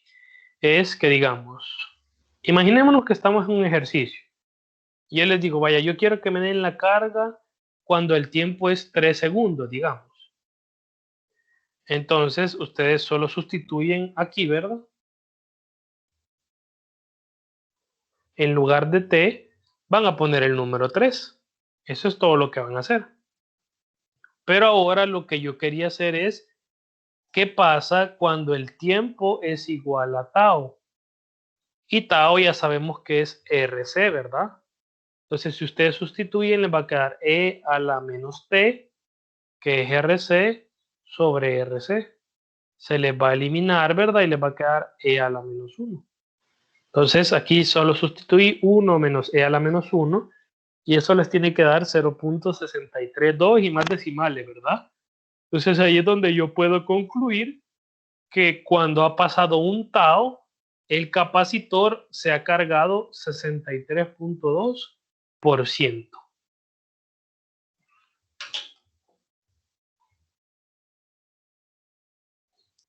es que, digamos, imaginémonos que estamos en un ejercicio. Y yo les digo, vaya, yo quiero que me den la carga cuando el tiempo es 3 segundos, digamos. Entonces, ustedes solo sustituyen aquí, ¿verdad? En lugar de T, van a poner el número 3. Eso es todo lo que van a hacer. Pero ahora lo que yo quería hacer es, ¿qué pasa cuando el tiempo es igual a tau? Y tau ya sabemos que es RC, ¿verdad? Entonces, si ustedes sustituyen, les va a quedar E a la menos T, que es RC, sobre RC. Se les va a eliminar, ¿verdad? Y les va a quedar E a la menos 1. Entonces, aquí solo sustituí 1 menos E a la menos 1, y eso les tiene que dar 0.632 y más decimales, ¿verdad? Entonces, ahí es donde yo puedo concluir que cuando ha pasado un tau, el capacitor se ha cargado 63.2%.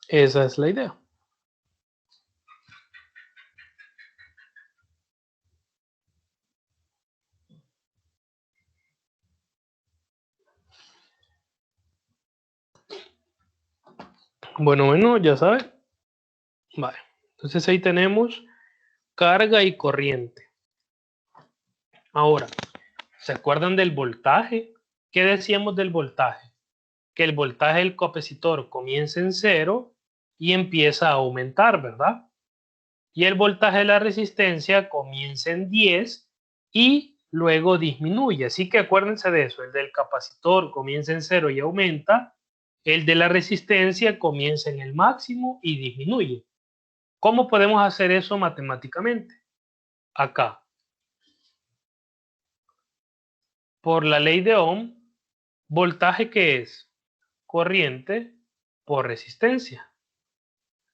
Esa es la idea. Bueno, ya saben. Vale. Entonces ahí tenemos carga y corriente. Ahora, ¿se acuerdan del voltaje? ¿Qué decíamos del voltaje? Que el voltaje del capacitor comienza en 0 y empieza a aumentar, ¿verdad? Y el voltaje de la resistencia comienza en 10 y luego disminuye. Así que acuérdense de eso. El del capacitor comienza en 0 y aumenta. El de la resistencia comienza en el máximo y disminuye. ¿Cómo podemos hacer eso matemáticamente? Acá. Por la ley de Ohm, voltaje que es corriente por resistencia.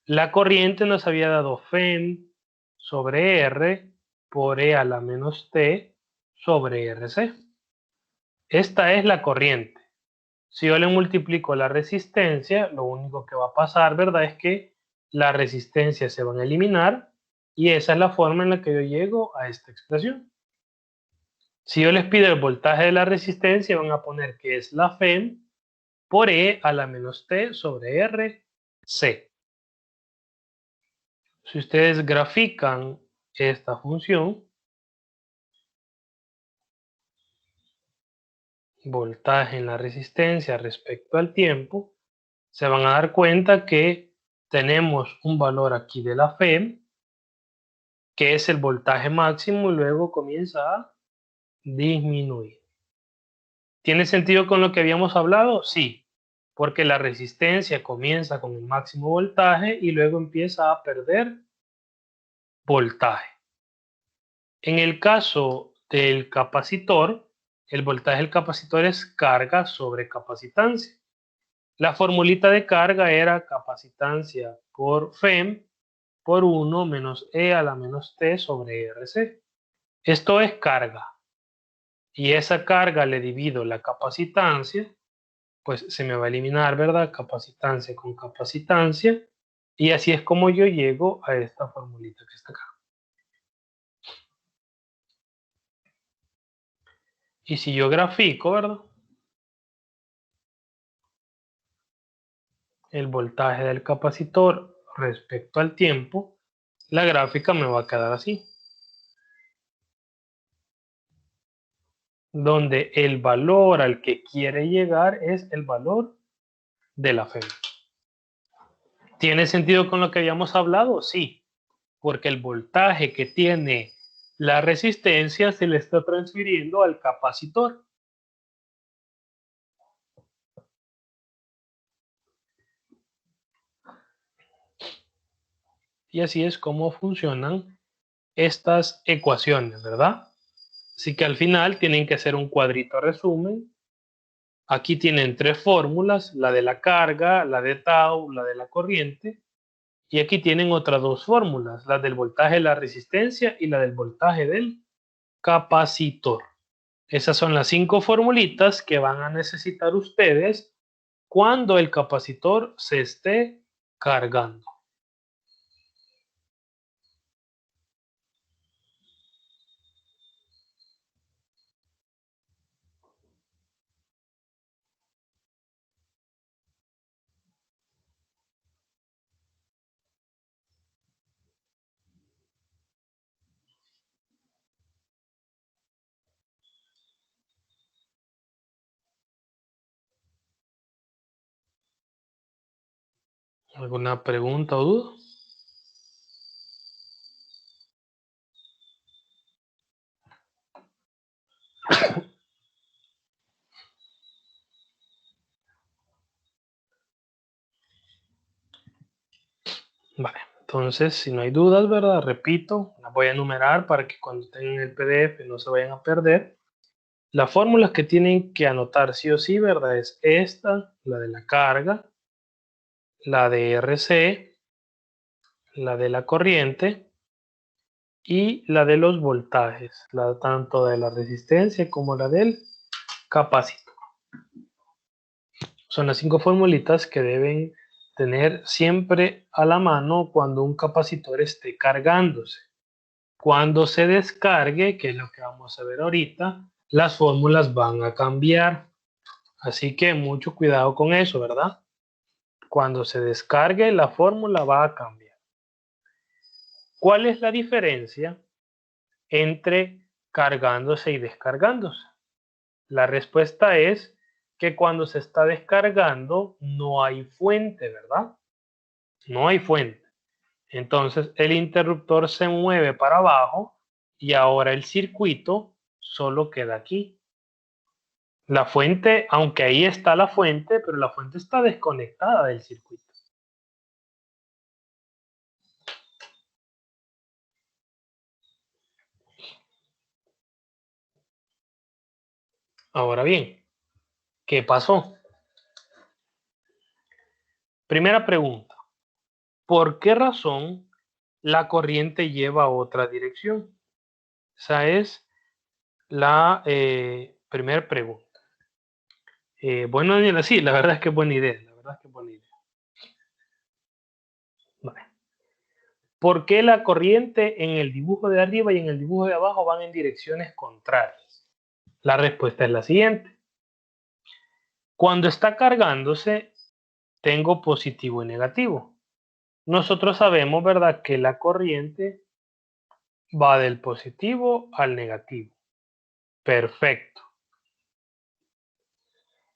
La corriente nos había dado Fem sobre R por E a la menos T sobre RC. Esta es la corriente. Si yo le multiplico la resistencia, lo único que va a pasar, ¿verdad? Es que las resistencias se van a eliminar y esa es la forma en la que yo llego a esta expresión. Si yo les pido el voltaje de la resistencia, van a poner que es la FEM por E a la menos T sobre RC. Si ustedes grafican esta función, voltaje en la resistencia respecto al tiempo, se van a dar cuenta que tenemos un valor aquí de la FEM, que es el voltaje máximo, y luego comienza a disminuir. ¿Tiene sentido con lo que habíamos hablado? Sí, porque la resistencia comienza con el máximo voltaje y luego empieza a perder voltaje. En el caso del capacitor, el voltaje del capacitor es carga sobre capacitancia. La formulita de carga era capacitancia por FEM por 1 menos E a la menos T sobre RC. Esto es carga. Y esa carga le divido la capacitancia, pues se me va a eliminar, ¿verdad? Capacitancia con capacitancia. Y así es como yo llego a esta formulita que está acá. Y si yo grafico, ¿verdad? El voltaje del capacitor respecto al tiempo, la gráfica me va a quedar así. Donde el valor al que quiere llegar es el valor de la FEM. ¿Tiene sentido con lo que habíamos hablado? Sí, porque el voltaje que tiene la resistencia se le está transfiriendo al capacitor. Y así es como funcionan estas ecuaciones, ¿verdad? Así que al final tienen que hacer un cuadrito resumen. Aquí tienen tres fórmulas, la de la carga, la de tau, la de la corriente. Y aquí tienen otras dos fórmulas, la del voltaje de la resistencia y la del voltaje del capacitor. Esas son las 5 formulitas que van a necesitar ustedes cuando el capacitor se esté cargando. ¿Alguna pregunta o duda? Vale, entonces si no hay dudas, ¿verdad? Repito, las voy a enumerar para que cuando tengan el PDF no se vayan a perder. Las fórmulas que tienen que anotar sí o sí, ¿verdad? Es esta, la de la carga, la de RC, la de la corriente y la de los voltajes, tanto de la resistencia como la del capacitor. Son las 5 formulitas que deben tener siempre a la mano cuando un capacitor esté cargándose. Cuando se descargue, que es lo que vamos a ver ahorita, las fórmulas van a cambiar. Así que mucho cuidado con eso, ¿verdad? Cuando se descargue, la fórmula va a cambiar. ¿Cuál es la diferencia entre cargándose y descargándose? La respuesta es que cuando se está descargando no hay fuente, ¿verdad? No hay fuente. Entonces el interruptor se mueve para abajo y ahora el circuito solo queda aquí. La fuente, aunque ahí está la fuente, pero la fuente está desconectada del circuito. Ahora bien, ¿qué pasó? Primera pregunta, ¿por qué razón la corriente lleva a otra dirección? Esa es la primera pregunta. Bueno, Daniela, sí, la verdad es que es buena idea. La verdad es que es buena idea. Vale. ¿Por qué la corriente en el dibujo de arriba y en el dibujo de abajo van en direcciones contrarias? La respuesta es la siguiente. Cuando está cargándose, tengo positivo y negativo. Nosotros sabemos, ¿verdad?, que la corriente va del positivo al negativo. Perfecto.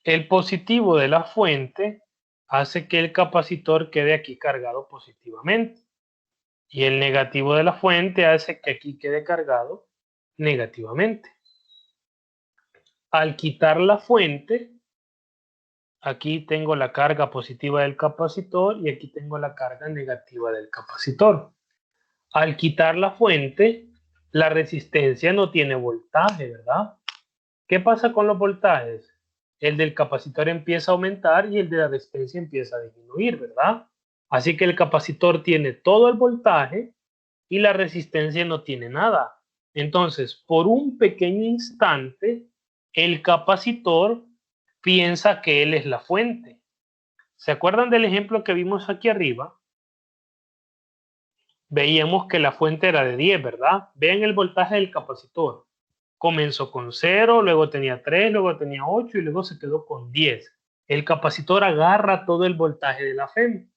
El positivo de la fuente hace que el capacitor quede aquí cargado positivamente. Y el negativo de la fuente hace que aquí quede cargado negativamente. Al quitar la fuente, aquí tengo la carga positiva del capacitor y aquí tengo la carga negativa del capacitor. Al quitar la fuente, la resistencia no tiene voltaje, ¿verdad? ¿Qué pasa con los voltajes? El del capacitor empieza a aumentar y el de la resistencia empieza a disminuir, ¿verdad? Así que el capacitor tiene todo el voltaje y la resistencia no tiene nada. Entonces, por un pequeño instante, el capacitor piensa que él es la fuente. ¿Se acuerdan del ejemplo que vimos aquí arriba? Veíamos que la fuente era de 10, ¿verdad? Vean el voltaje del capacitor. Comenzó con 0, luego tenía 3, luego tenía 8 y luego se quedó con 10. El capacitor agarra todo el voltaje de la FEM.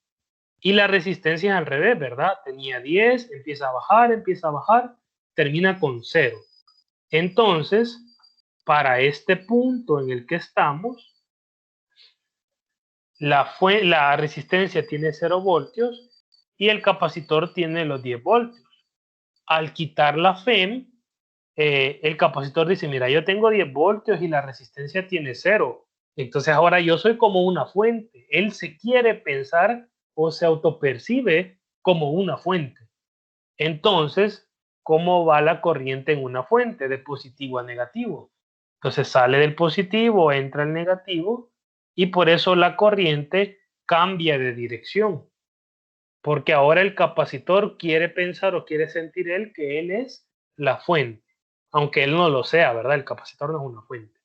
Y la resistencia es al revés, ¿verdad? Tenía 10, empieza a bajar, termina con 0. Entonces, para este punto en el que estamos, la resistencia tiene 0 voltios y el capacitor tiene los 10 voltios. Al quitar la FEM, el capacitor dice, mira, yo tengo 10 voltios y la resistencia tiene 0. Entonces ahora yo soy como una fuente. Él se quiere pensar o se autopercibe como una fuente. Entonces, ¿cómo va la corriente en una fuente? De positivo a negativo. Entonces sale del positivo, entra al negativo y por eso la corriente cambia de dirección. Porque ahora el capacitor quiere pensar o quiere sentir él que él es la fuente. Aunque él no lo sea, ¿verdad? El capacitor no es una fuente.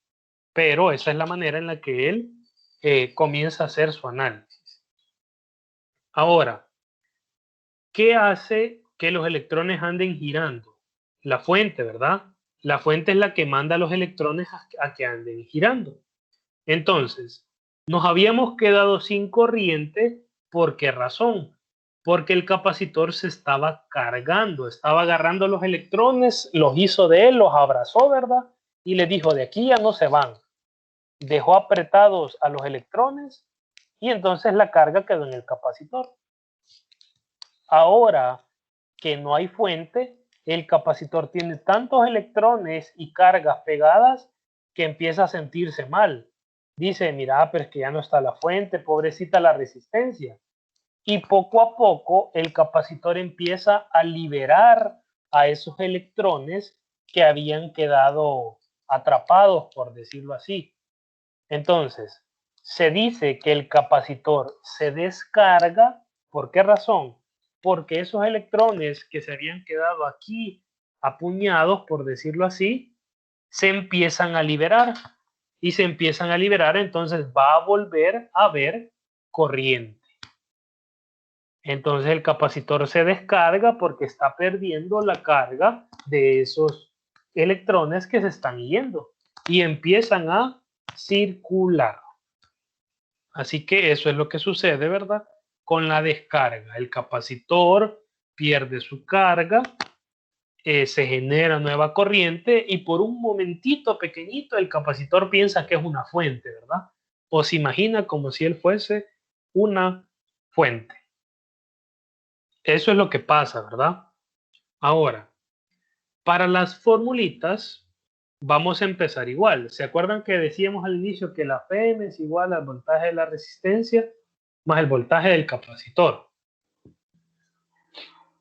Pero esa es la manera en la que él comienza a hacer su análisis. Ahora, ¿qué hace que los electrones anden girando? La fuente, ¿verdad? La fuente es la que manda a los electrones a que anden girando. Entonces, nos habíamos quedado sin corriente. ¿Por qué razón? Porque el capacitor se estaba cargando, estaba agarrando los electrones, los hizo de él, los abrazó, ¿verdad? Y le dijo, de aquí ya no se van. Dejó apretados a los electrones y entonces la carga quedó en el capacitor. Ahora que no hay fuente, el capacitor tiene tantos electrones y cargas pegadas que empieza a sentirse mal. Dice, mira, pero es que ya no está la fuente, pobrecita la resistencia. Y poco a poco el capacitor empieza a liberar a esos electrones que habían quedado atrapados, por decirlo así. Entonces, se dice que el capacitor se descarga. ¿Por qué razón? Porque esos electrones que se habían quedado aquí apuñados, por decirlo así, se empiezan a liberar. Y se empiezan a liberar, entonces va a volver a haber corriente. Entonces el capacitor se descarga porque está perdiendo la carga de esos electrones que se están yendo y empiezan a circular. Así que eso es lo que sucede, ¿verdad? Con la descarga. El capacitor pierde su carga, se genera nueva corriente y por un momentito pequeñito el capacitor piensa que es una fuente, ¿verdad? O se imagina como si él fuese una fuente. Eso es lo que pasa, ¿verdad? Ahora, para las formulitas vamos a empezar igual. ¿Se acuerdan que decíamos al inicio que la Fm es igual al voltaje de la resistencia más el voltaje del capacitor?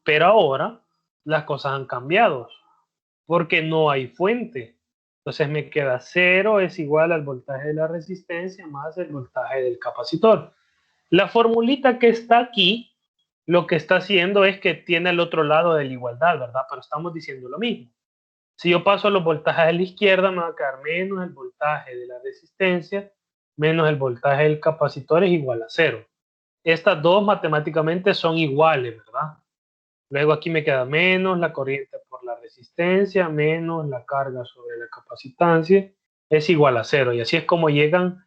Pero ahora las cosas han cambiado porque no hay fuente. Entonces me queda 0 es igual al voltaje de la resistencia más el voltaje del capacitor. La formulita que está aquí lo que está haciendo es que tiene el otro lado de la igualdad, ¿verdad? Pero estamos diciendo lo mismo. Si yo paso los voltajes a la izquierda, me va a quedar menos el voltaje de la resistencia, menos el voltaje del capacitor es igual a 0. Estas dos matemáticamente son iguales, ¿verdad? Luego aquí me queda menos la corriente por la resistencia, menos la carga sobre la capacitancia, es igual a 0. Y así es como llegan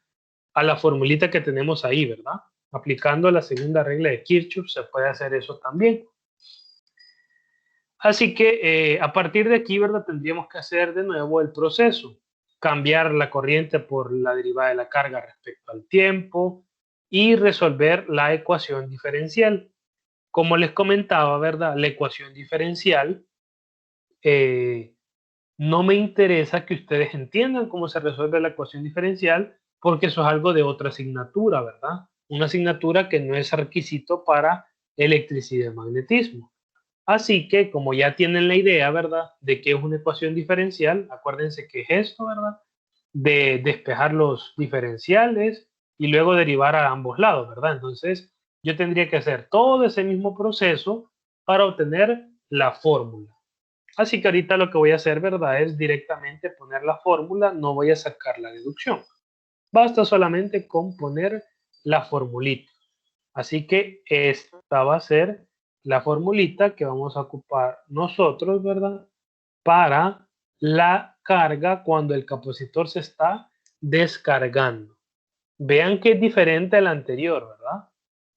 a la formulita que tenemos ahí, ¿verdad? Aplicando la segunda regla de Kirchhoff se puede hacer eso también. Así que a partir de aquí, ¿verdad? Tendríamos que hacer de nuevo el proceso. Cambiar la corriente por la derivada de la carga respecto al tiempo y resolver la ecuación diferencial. Como les comentaba, ¿verdad? La ecuación diferencial, no me interesa que ustedes entiendan cómo se resuelve la ecuación diferencial, porque eso es algo de otra asignatura, ¿verdad? Una asignatura que no es requisito para electricidad y magnetismo. Así que, como ya tienen la idea, ¿verdad? De qué es una ecuación diferencial, acuérdense que es esto, ¿verdad? De despejar los diferenciales y luego derivar a ambos lados, ¿verdad? Entonces, yo tendría que hacer todo ese mismo proceso para obtener la fórmula. Así que ahorita lo que voy a hacer, ¿verdad? Es directamente poner la fórmula, no voy a sacar la deducción. Basta solamente con poner la formulita. Así que esta va a ser la formulita que vamos a ocupar nosotros, ¿verdad? Para la carga cuando el capacitor se está descargando. Vean que es diferente al anterior, ¿verdad?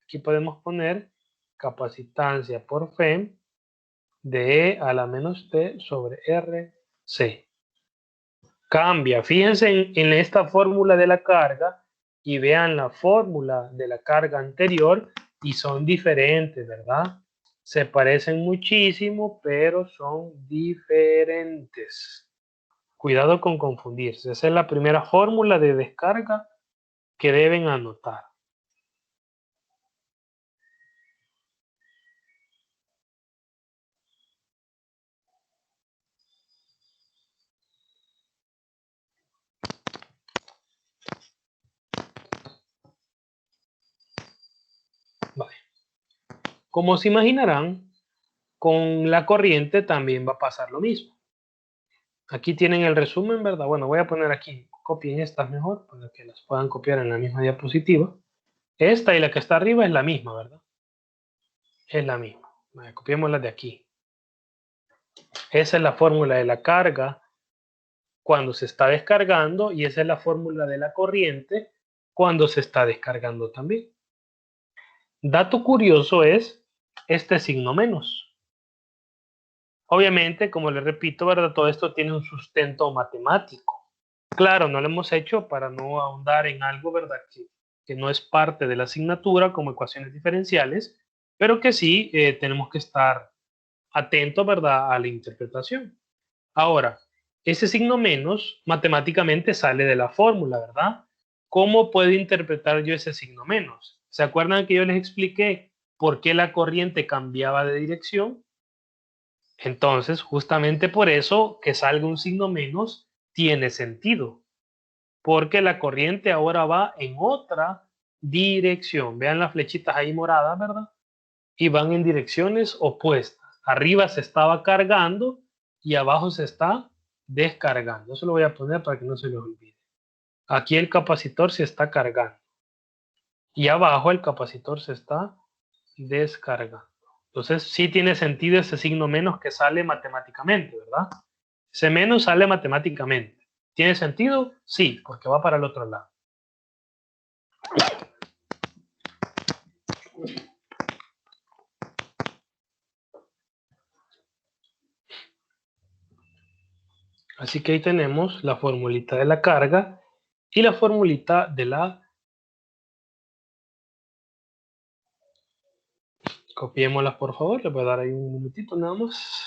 Aquí podemos poner capacitancia por F de E a la menos T sobre RC. Cambia. Fíjense en esta fórmula de la carga y vean la fórmula de la carga anterior y son diferentes, ¿verdad? Se parecen muchísimo, pero son diferentes. Cuidado con confundirse. Esa es la primera fórmula de descarga que deben anotar. Vale. Como se imaginarán, con la corriente también va a pasar lo mismo. Aquí tienen el resumen, ¿verdad? Bueno, voy a poner aquí, copien estas mejor para que las puedan copiar en la misma diapositiva. Esta y la que está arriba es la misma, ¿verdad? Es la misma. Vale, copiémosla de aquí. Esa es la fórmula de la carga cuando se está descargando y esa es la fórmula de la corriente cuando se está descargando también. Dato curioso es este signo menos. Obviamente, como les repito, ¿verdad? Todo esto tiene un sustento matemático. Claro, no lo hemos hecho para no ahondar en algo, ¿verdad? Que no es parte de la asignatura como ecuaciones diferenciales, pero que sí tenemos que estar atentos, ¿verdad? A la interpretación. Ahora, ese signo menos matemáticamente sale de la fórmula, ¿verdad? ¿Cómo puedo interpretar yo ese signo menos? ¿Se acuerdan que yo les expliqué por qué la corriente cambiaba de dirección? Entonces, justamente por eso que salga un signo menos tiene sentido, porque la corriente ahora va en otra dirección. Vean las flechitas ahí moradas, ¿verdad? Y van en direcciones opuestas. Arriba se estaba cargando y abajo se está descargando. Eso lo voy a poner para que no se les olvide. Aquí el capacitor se está cargando y abajo el capacitor se está descargando. Entonces sí tiene sentido ese signo menos que sale matemáticamente, ¿verdad? Ese menos sale matemáticamente. ¿Tiene sentido? Sí, porque va para el otro lado. Así que ahí tenemos la formulita de la carga y la formulita de la... Copiémoslas por favor, le voy a dar ahí un minutito nada más.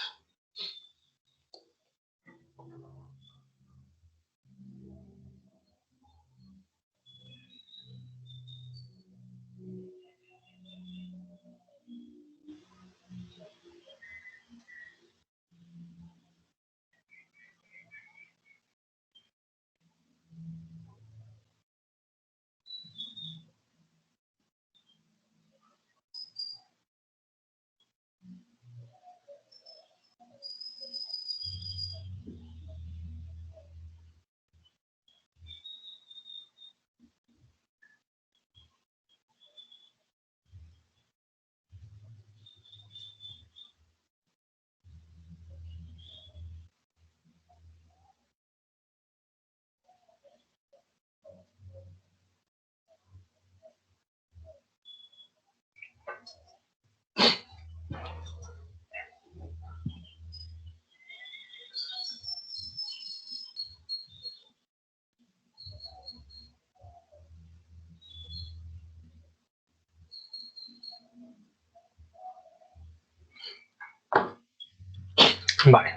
Vale.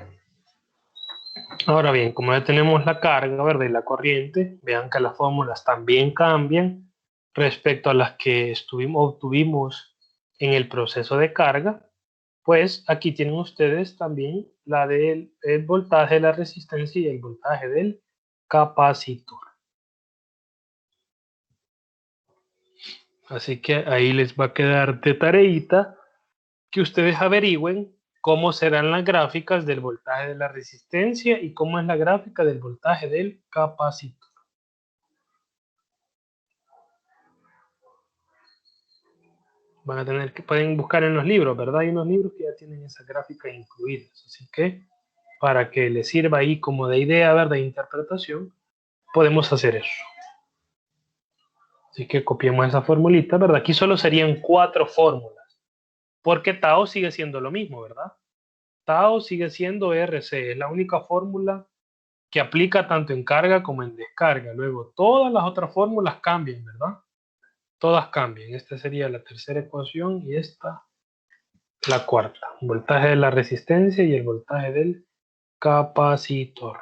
Ahora bien, como ya tenemos la carga, ¿verdad? Y la corriente, vean que las fórmulas también cambian respecto a las que obtuvimos en el proceso de carga. Pues aquí tienen ustedes también la del el voltaje de la resistencia y el voltaje del capacitor. Así que ahí les va a quedar de tareita que ustedes averigüen cómo serán las gráficas del voltaje de la resistencia y cómo es la gráfica del voltaje del capacitor. Van a tener que, pueden buscar en los libros, ¿verdad? Hay unos libros que ya tienen esas gráficas incluidas. Así que para que les sirva ahí como de idea, ¿verdad? De interpretación, podemos hacer eso. Así que copiemos esa formulita, ¿verdad? Aquí solo serían 4 fórmulas, porque tau sigue siendo lo mismo, ¿verdad? Tau sigue siendo RC, es la única fórmula que aplica tanto en carga como en descarga. Luego, todas las otras fórmulas cambian, ¿verdad? Todas cambian. Esta sería la tercera ecuación y esta la cuarta. Voltaje de la resistencia y el voltaje del capacitor.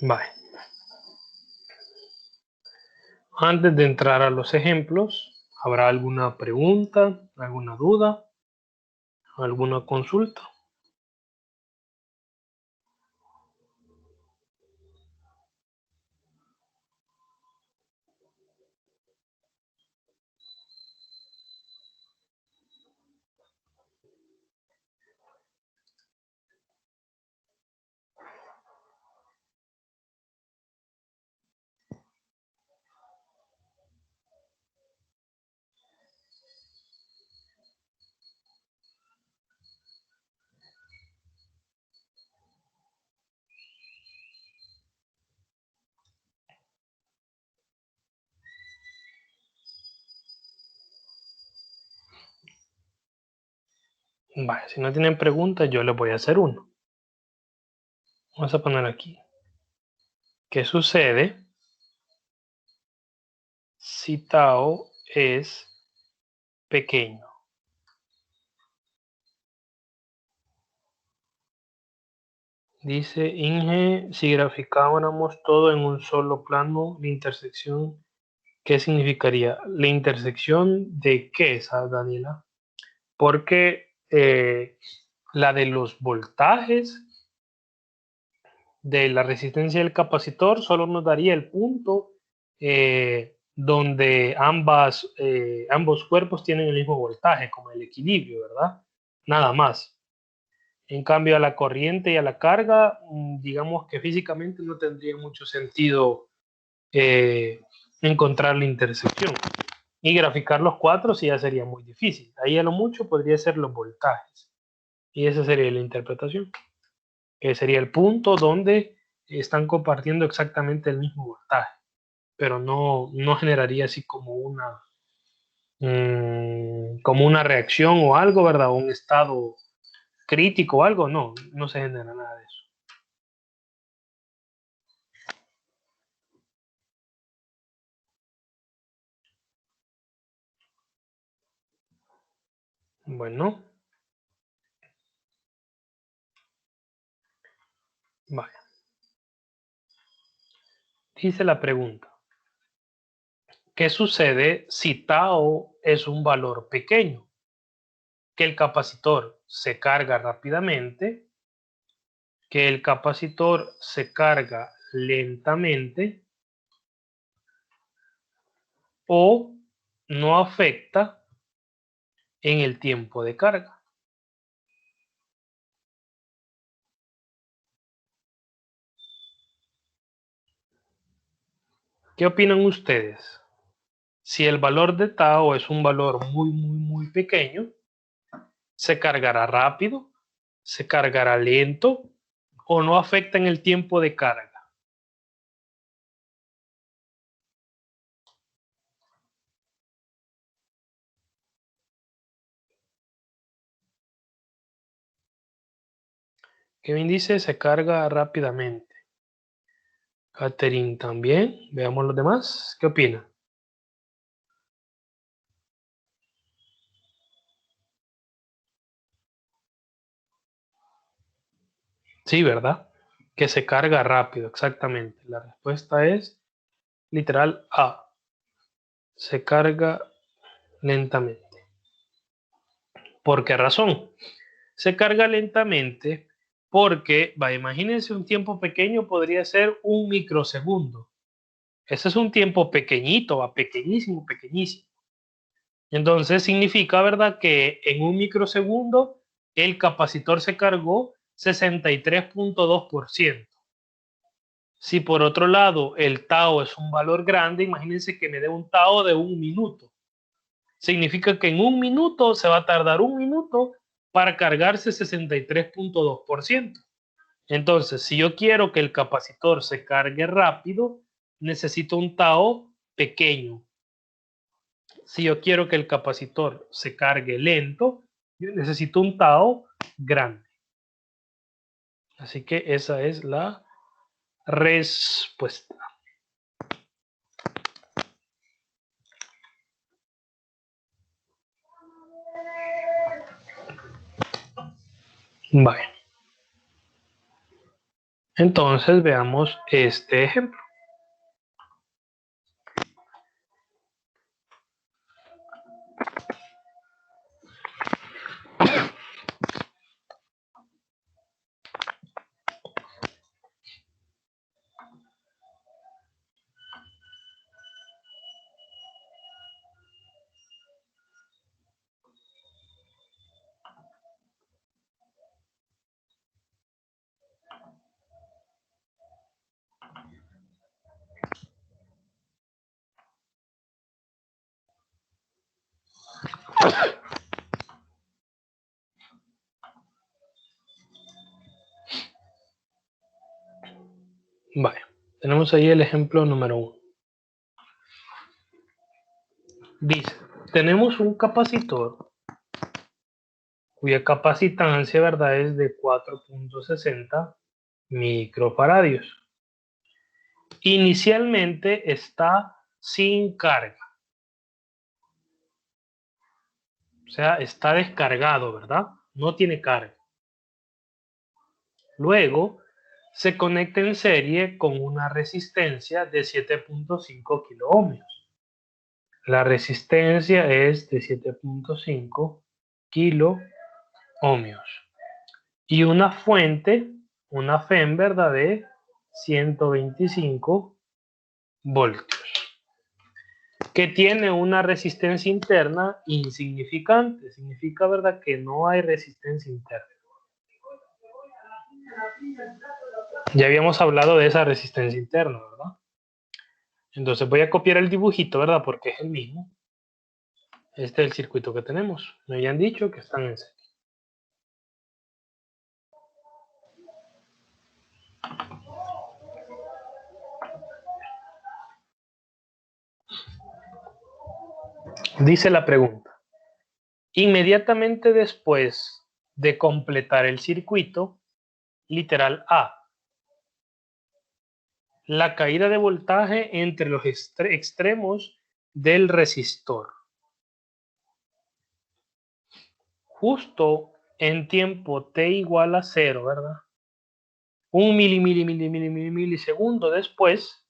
Vale. Antes de entrar a los ejemplos, ¿habrá alguna pregunta, alguna duda, alguna consulta? Vale, si no tienen preguntas, yo les voy a hacer uno. Vamos a poner aquí. ¿Qué sucede si tau es pequeño? Dice Inge, si graficáramos todo en un solo plano, la intersección, ¿qué significaría? ¿La intersección de qué, esa, Daniela? Porque la de los voltajes de la resistencia del capacitor solo nos daría el punto donde ambos cuerpos tienen el mismo voltaje, como el equilibrio, ¿verdad? Nada más. En cambio, a la corriente y a la carga, digamos que físicamente no tendría mucho sentido eh, encontrar la intersección. Y graficar los 4 sí ya sería muy difícil. Ahí a lo mucho podría ser los voltajes. Y esa sería la interpretación, que sería el punto donde están compartiendo exactamente el mismo voltaje, pero no generaría así como una reacción o algo, ¿verdad? Un estado crítico o algo, no se genera nada de eso. Bueno, vaya. Dice la pregunta. ¿Qué sucede si tau es un valor pequeño? Que el capacitor se carga rápidamente, que el capacitor se carga lentamente o no afecta en el tiempo de carga. ¿Qué opinan ustedes? Si el valor de tau es un valor muy pequeño, ¿se cargará rápido? ¿Se cargará lento? ¿O no afecta en el tiempo de carga? Kevin dice se carga rápidamente. Catherine también. Veamos los demás. ¿Qué opina? Sí, ¿verdad? Que se carga rápido, exactamente. La respuesta es literal A. Se carga lentamente. ¿Por qué razón? Se carga lentamente porque, imagínense un tiempo pequeño, podría ser un microsegundo. Ese es un tiempo pequeñito, pequeñísimo. Entonces significa, ¿verdad?, que en un microsegundo el capacitor se cargó 63.2%. Si por otro lado el tau es un valor grande, imagínense que me dé un tau de 1 minuto. Significa que en 1 minuto se va a tardar 1 minuto para cargarse 63.2%. Entonces, si yo quiero que el capacitor se cargue rápido, necesito un tau pequeño. Si yo quiero que el capacitor se cargue lento, yo necesito un tau grande. Así que esa es la respuesta. Vale. Entonces veamos este ejemplo. Vale, tenemos ahí el ejemplo número 1. Dice, tenemos un capacitor cuya capacitancia, ¿verdad?, es de 4.60 microfaradios. Inicialmente está sin carga. O sea, está descargado, ¿verdad? No tiene carga. Luego, se conecta en serie con una resistencia de 7.5 kiloohmios. La resistencia es de 7.5 kiloohmios. Y una fuente, una FEM, ¿verdad?, de 125 voltios. Que tiene una resistencia interna insignificante. Significa, ¿verdad?, que no hay resistencia interna. Ya habíamos hablado de esa resistencia interna, ¿verdad? Entonces voy a copiar el dibujito, ¿verdad? Porque es el mismo. Este es el circuito que tenemos. Me habían dicho que están en serie. Dice la pregunta. Inmediatamente después de completar el circuito, literal A, la caída de voltaje entre los extremos del resistor. Justo en tiempo t igual a 0, ¿verdad? Un milisegundo después,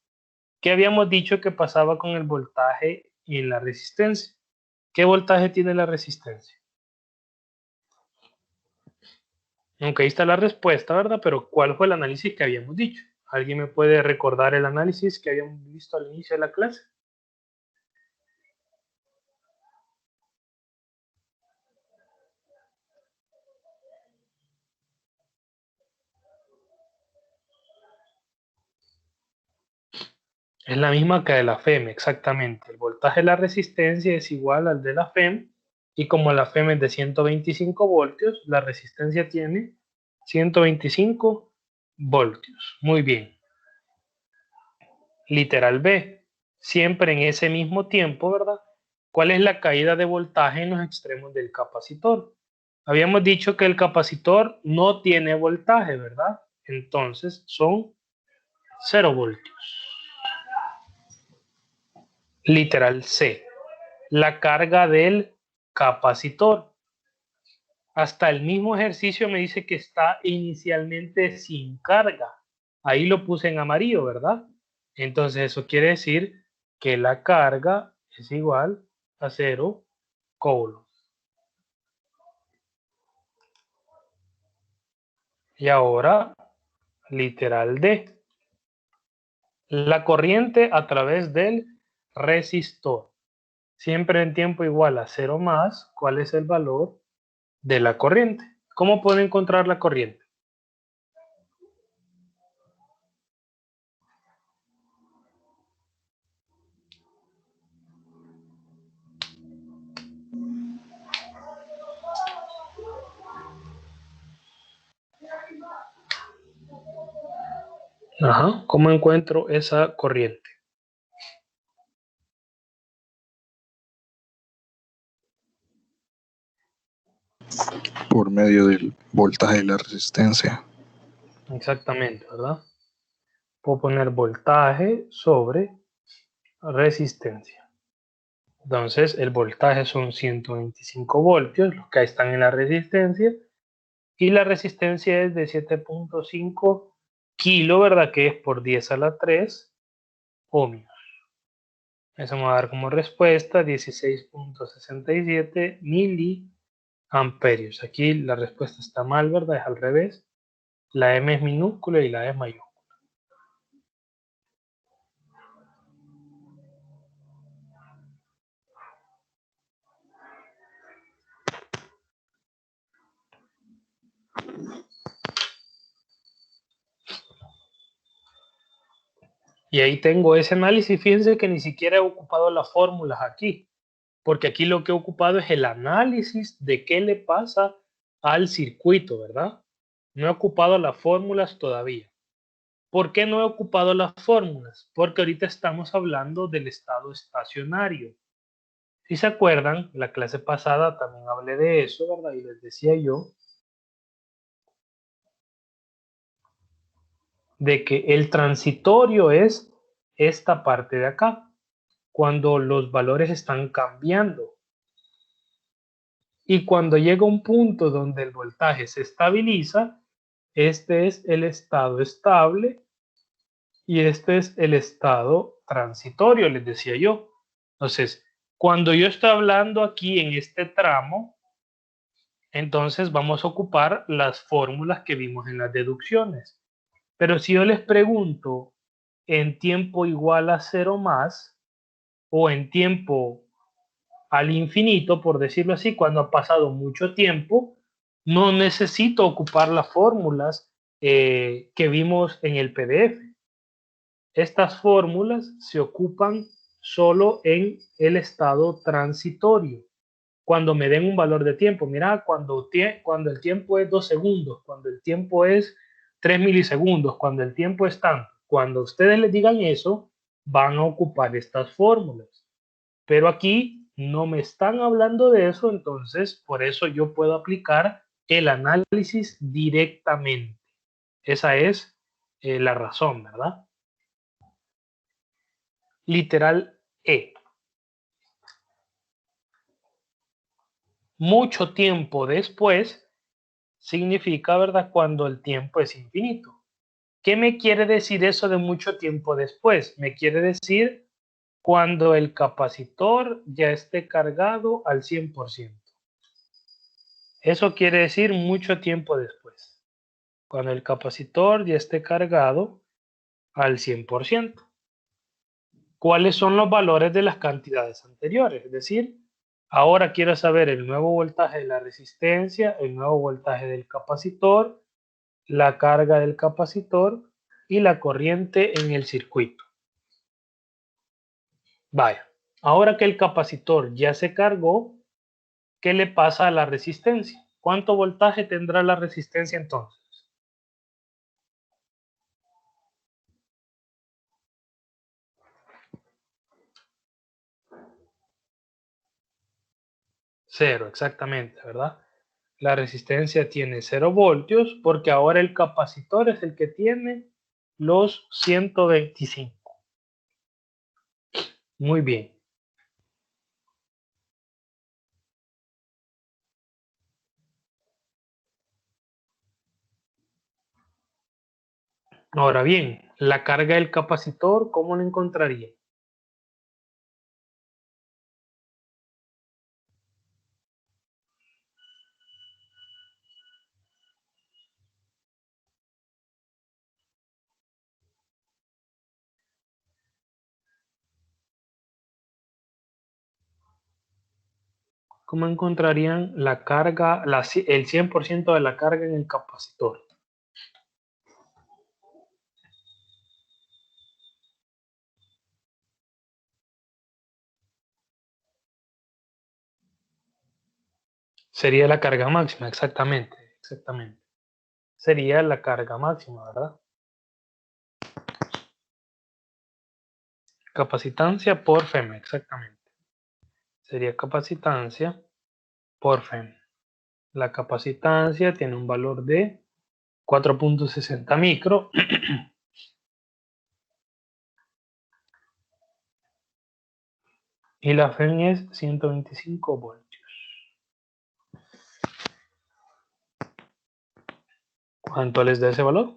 que habíamos dicho que pasaba con el voltaje y en la resistencia. ¿Qué voltaje tiene la resistencia? Aunque ahí está la respuesta, ¿verdad? Pero ¿cuál fue el análisis que habíamos dicho? ¿Alguien me puede recordar el análisis que habíamos visto al inicio de la clase? Es la misma que de la FEM, exactamente. El voltaje de la resistencia es igual al de la FEM, y como la FEM es de 125 voltios, la resistencia tiene 125 voltios. Muy bien. Literal B, siempre en ese mismo tiempo, ¿verdad? ¿Cuál es la caída de voltaje en los extremos del capacitor? Habíamos dicho que el capacitor no tiene voltaje, ¿verdad? Entonces son 0 voltios. Literal C, la carga del capacitor. Hasta el mismo ejercicio me dice que está inicialmente sin carga. Ahí lo puse en amarillo, ¿verdad? Entonces eso quiere decir que la carga es igual a 0 coulombs. Y ahora, literal D, la corriente a través del resistor. Siempre en tiempo igual a 0 más, ¿cuál es el valor de la corriente? ¿Cómo puedo encontrar la corriente? Ajá, ¿cómo encuentro esa corriente? Por medio del voltaje de la resistencia. Exactamente, ¿verdad? Puedo poner voltaje sobre resistencia. Entonces, el voltaje son 125 voltios, los que están en la resistencia, y la resistencia es de 7.5 kilo, ¿verdad? Que es por 10 a la 3 ohmios. Eso me va a dar como respuesta 16.67 miliamperios. Aquí la respuesta está mal, ¿verdad? Es al revés. La M es minúscula y la E es mayúscula. Y ahí tengo ese análisis. Fíjense que ni siquiera he ocupado las fórmulas aquí, porque aquí lo que he ocupado es el análisis de qué le pasa al circuito, ¿verdad? No he ocupado las fórmulas todavía. ¿Por qué no he ocupado las fórmulas? Porque ahorita estamos hablando del estado estacionario. Si se acuerdan, la clase pasada también hablé de eso, ¿verdad? Y les decía yo de que el transitorio es esta parte de acá, cuando los valores están cambiando. Y cuando llega un punto donde el voltaje se estabiliza, este es el estado estable y este es el estado transitorio, les decía yo. Entonces, cuando yo estoy hablando aquí en este tramo, entonces vamos a ocupar las fórmulas que vimos en las deducciones. Pero si yo les pregunto en tiempo igual a 0 más o en tiempo al infinito, por decirlo así, cuando ha pasado mucho tiempo, no necesito ocupar las fórmulas que vimos en el PDF. Estas fórmulas se ocupan solo en el estado transitorio. Cuando me den un valor de tiempo, mira, cuando el tiempo es 2 segundos, cuando el tiempo es 3 milisegundos, cuando el tiempo es tanto, cuando ustedes les digan eso, van a ocupar estas fórmulas. Pero aquí no me están hablando de eso, entonces por eso yo puedo aplicar el análisis directamente. Esa es la razón, ¿verdad? Literal E. Mucho tiempo después significa, ¿verdad? Cuando el tiempo es infinito. ¿Qué me quiere decir eso de mucho tiempo después? Me quiere decir cuando el capacitor ya esté cargado al 100%. Eso quiere decir mucho tiempo después. Cuando el capacitor ya esté cargado al 100%. ¿Cuáles son los valores de las cantidades anteriores? Es decir, ahora quiero saber el nuevo voltaje de la resistencia, el nuevo voltaje del capacitor, la carga del capacitor y la corriente en el circuito. Vaya, ahora que el capacitor ya se cargó, ¿qué le pasa a la resistencia? ¿Cuánto voltaje tendrá la resistencia entonces? Cero, exactamente, ¿verdad? La resistencia tiene 0 voltios porque ahora el capacitor es el que tiene los 125. Muy bien. Ahora bien, la carga del capacitor, ¿cómo la encontraría? ¿Cómo encontrarían la carga, el 100% de la carga en el capacitor? Sería la carga máxima, exactamente, exactamente. Sería la carga máxima, ¿verdad? Capacitancia por Fm, exactamente. Sería capacitancia por Fm. La capacitancia tiene un valor de 4.60 micro y la Fm es 125 voltios. ¿Cuánto les da ese valor?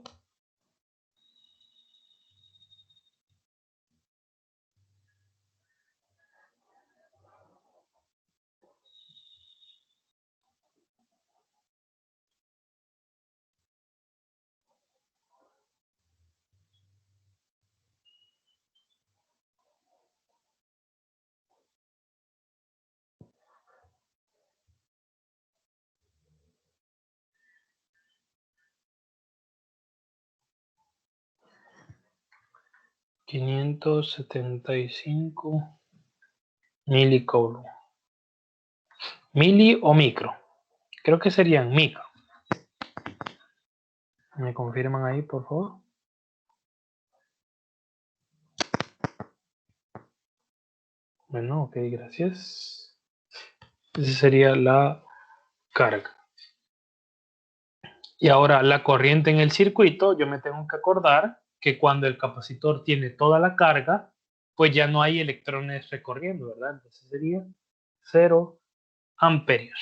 $575 milicoulomb. ¿Mili o micro? Creo que serían micro. ¿Me confirman ahí, por favor? Bueno, ok, gracias. Esa sería la carga. Y ahora la corriente en el circuito, yo me tengo que acordar que cuando el capacitor tiene toda la carga, pues ya no hay electrones recorriendo, ¿verdad? Entonces sería 0 amperios.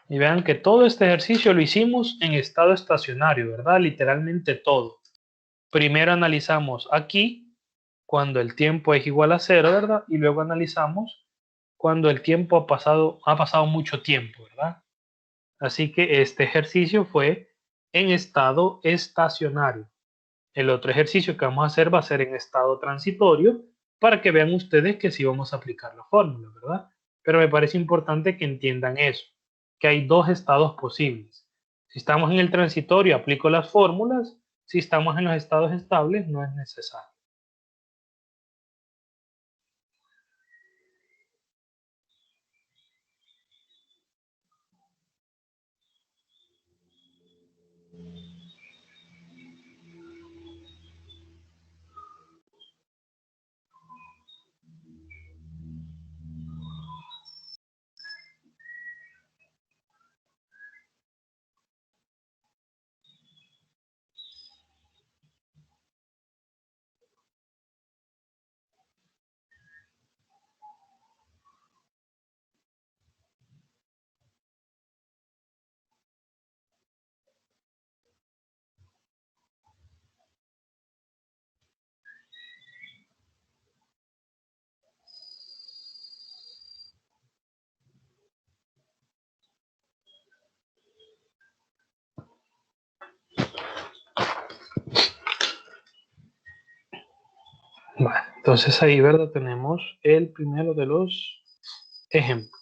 Y vean que todo este ejercicio lo hicimos en estado estacionario, ¿verdad? Literalmente todo. Primero analizamos aquí, cuando el tiempo es igual a 0, ¿verdad? Y luego analizamos cuando el tiempo ha pasado mucho tiempo, ¿verdad? Así que este ejercicio fue en estado estacionario. El otro ejercicio que vamos a hacer va a ser en estado transitorio para que vean ustedes que sí vamos a aplicar la fórmula, ¿verdad? Pero me parece importante que entiendan eso, que hay dos estados posibles. Si estamos en el transitorio, aplico las fórmulas. Si estamos en los estados estables, no es necesario. Entonces ahí, ¿verdad? Tenemos el primero de los ejemplos.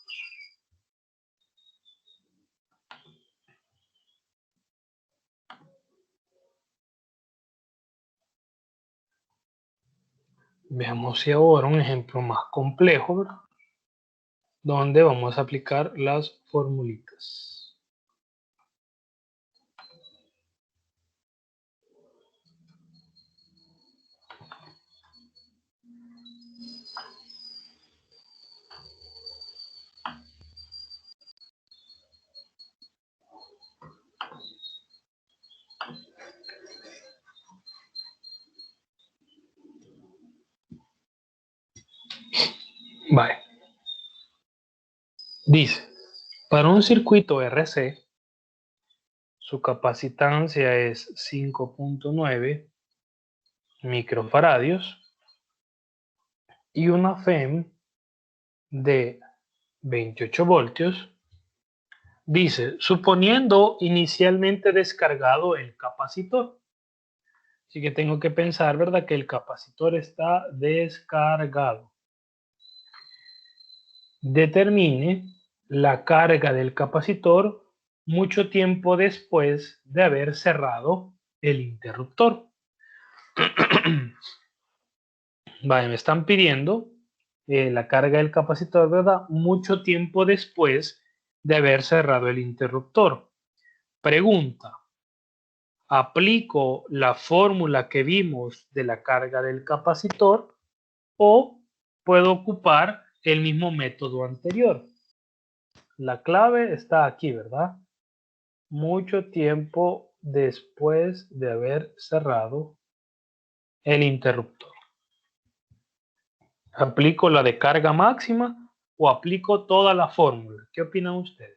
Veamos si ahora un ejemplo más complejo, ¿verdad? Donde vamos a aplicar las formulitas. Vale. Dice, para un circuito RC, su capacitancia es 5.9 microfaradios y una FEM de 28 voltios. Dice, suponiendo inicialmente descargado el capacitor. Así que tengo que pensar, ¿verdad? Que el capacitor está descargado. Determine la carga del capacitor mucho tiempo después de haber cerrado el interruptor. Vale, me están pidiendo la carga del capacitor, ¿verdad? Mucho tiempo después de haber cerrado el interruptor. Pregunta, ¿aplico la fórmula que vimos de la carga del capacitor o puedo ocupar el mismo método anterior? La clave está aquí, ¿verdad? Mucho tiempo después de haber cerrado el interruptor. ¿Aplico la de carga máxima o aplico toda la fórmula? ¿Qué opinan ustedes?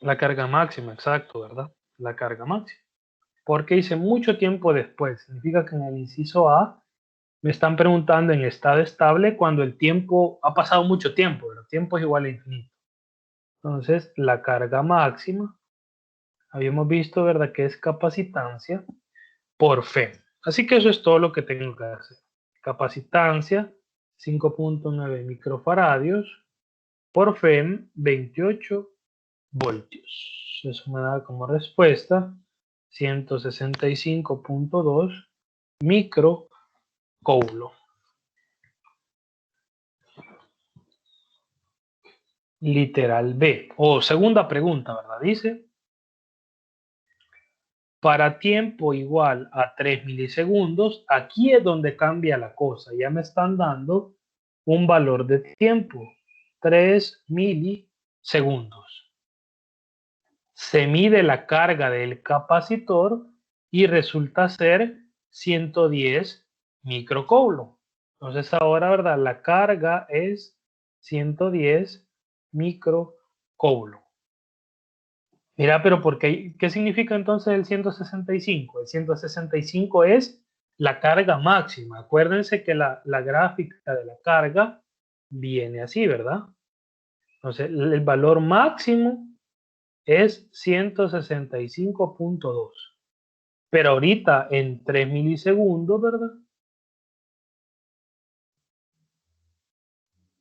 La carga máxima, exacto, ¿verdad? La carga máxima. Porque dice mucho tiempo después. Significa que en el inciso A me están preguntando en estado estable cuando el tiempo ha pasado mucho tiempo, ¿verdad? Tiempo es igual a infinito. Entonces, la carga máxima, habíamos visto, ¿verdad? Que es capacitancia por FEM. Así que eso es todo lo que tengo que hacer. Capacitancia, 5.9 microfaradios por FEM, 28 voltios. Eso me da como respuesta 165.2 microcoulo. Literal B. O segunda pregunta, ¿verdad? Dice, para tiempo igual a 3 milisegundos, aquí es donde cambia la cosa. Ya me están dando un valor de tiempo, 3 milisegundos. Se mide la carga del capacitor y resulta ser 110 microcoulombs. Entonces ahora, ¿verdad? La carga es 110 microcoulombs. Mira, pero ¿qué significa entonces el 165? El 165 es la carga máxima. Acuérdense que la gráfica de la carga viene así, ¿verdad? Entonces, el valor máximo es 165.2. Pero ahorita en 3 milisegundos, ¿verdad?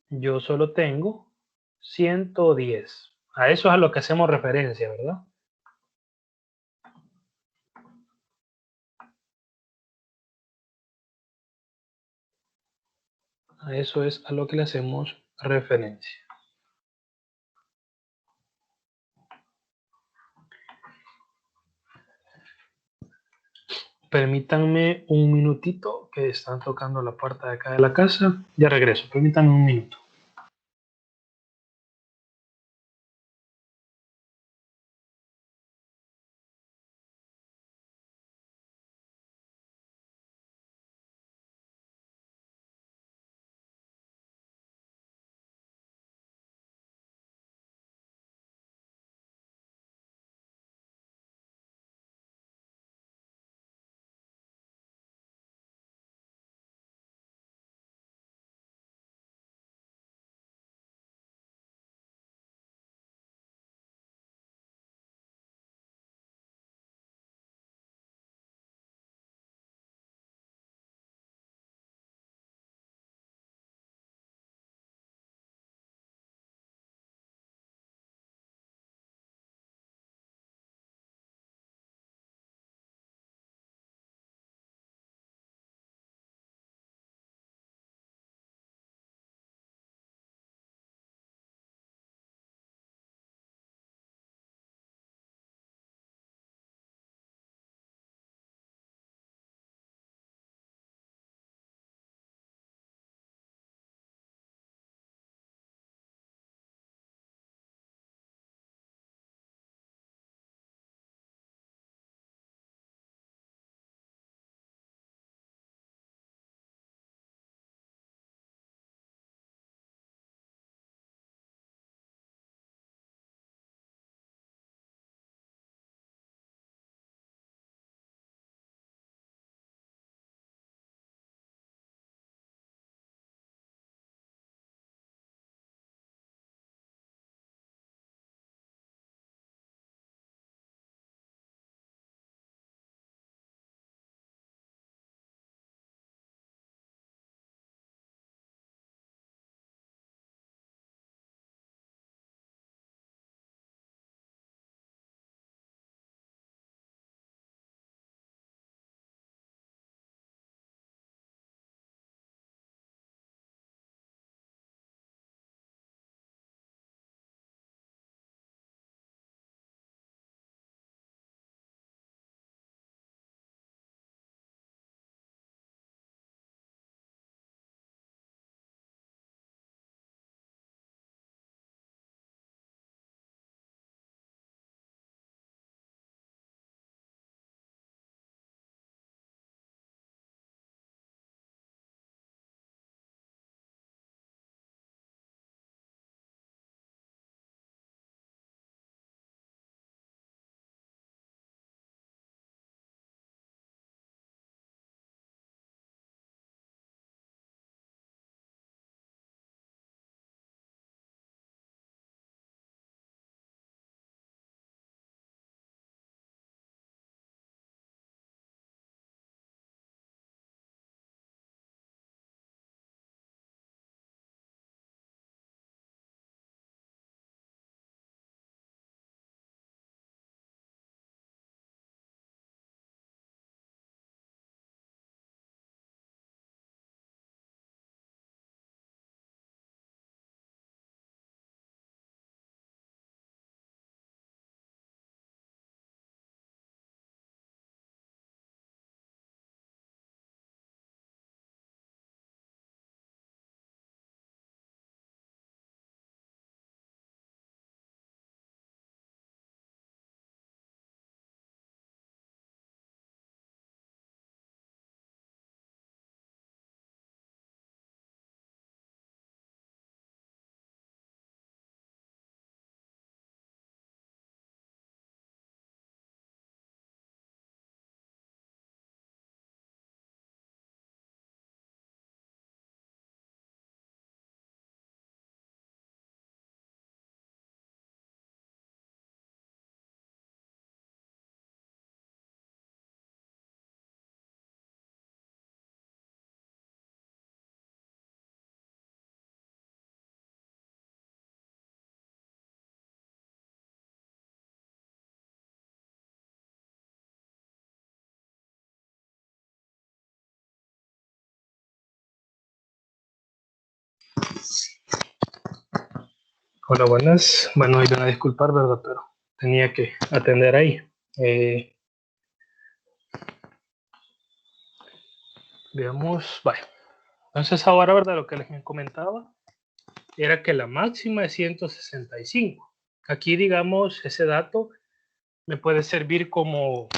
Yo solo tengo 110. A eso es a lo que hacemos referencia, ¿verdad? A eso es a lo que le hacemos referencia. Permítanme un minutito que están tocando la puerta de acá de la casa. Ya regreso, permítanme un minuto. Hola, buenas. Bueno, iban a disculpar, ¿verdad? Pero tenía que atender ahí. Veamos, vaya. Entonces ahora, ¿verdad? Lo que les comentaba era que la máxima es 165. Aquí, digamos, ese dato me puede servir como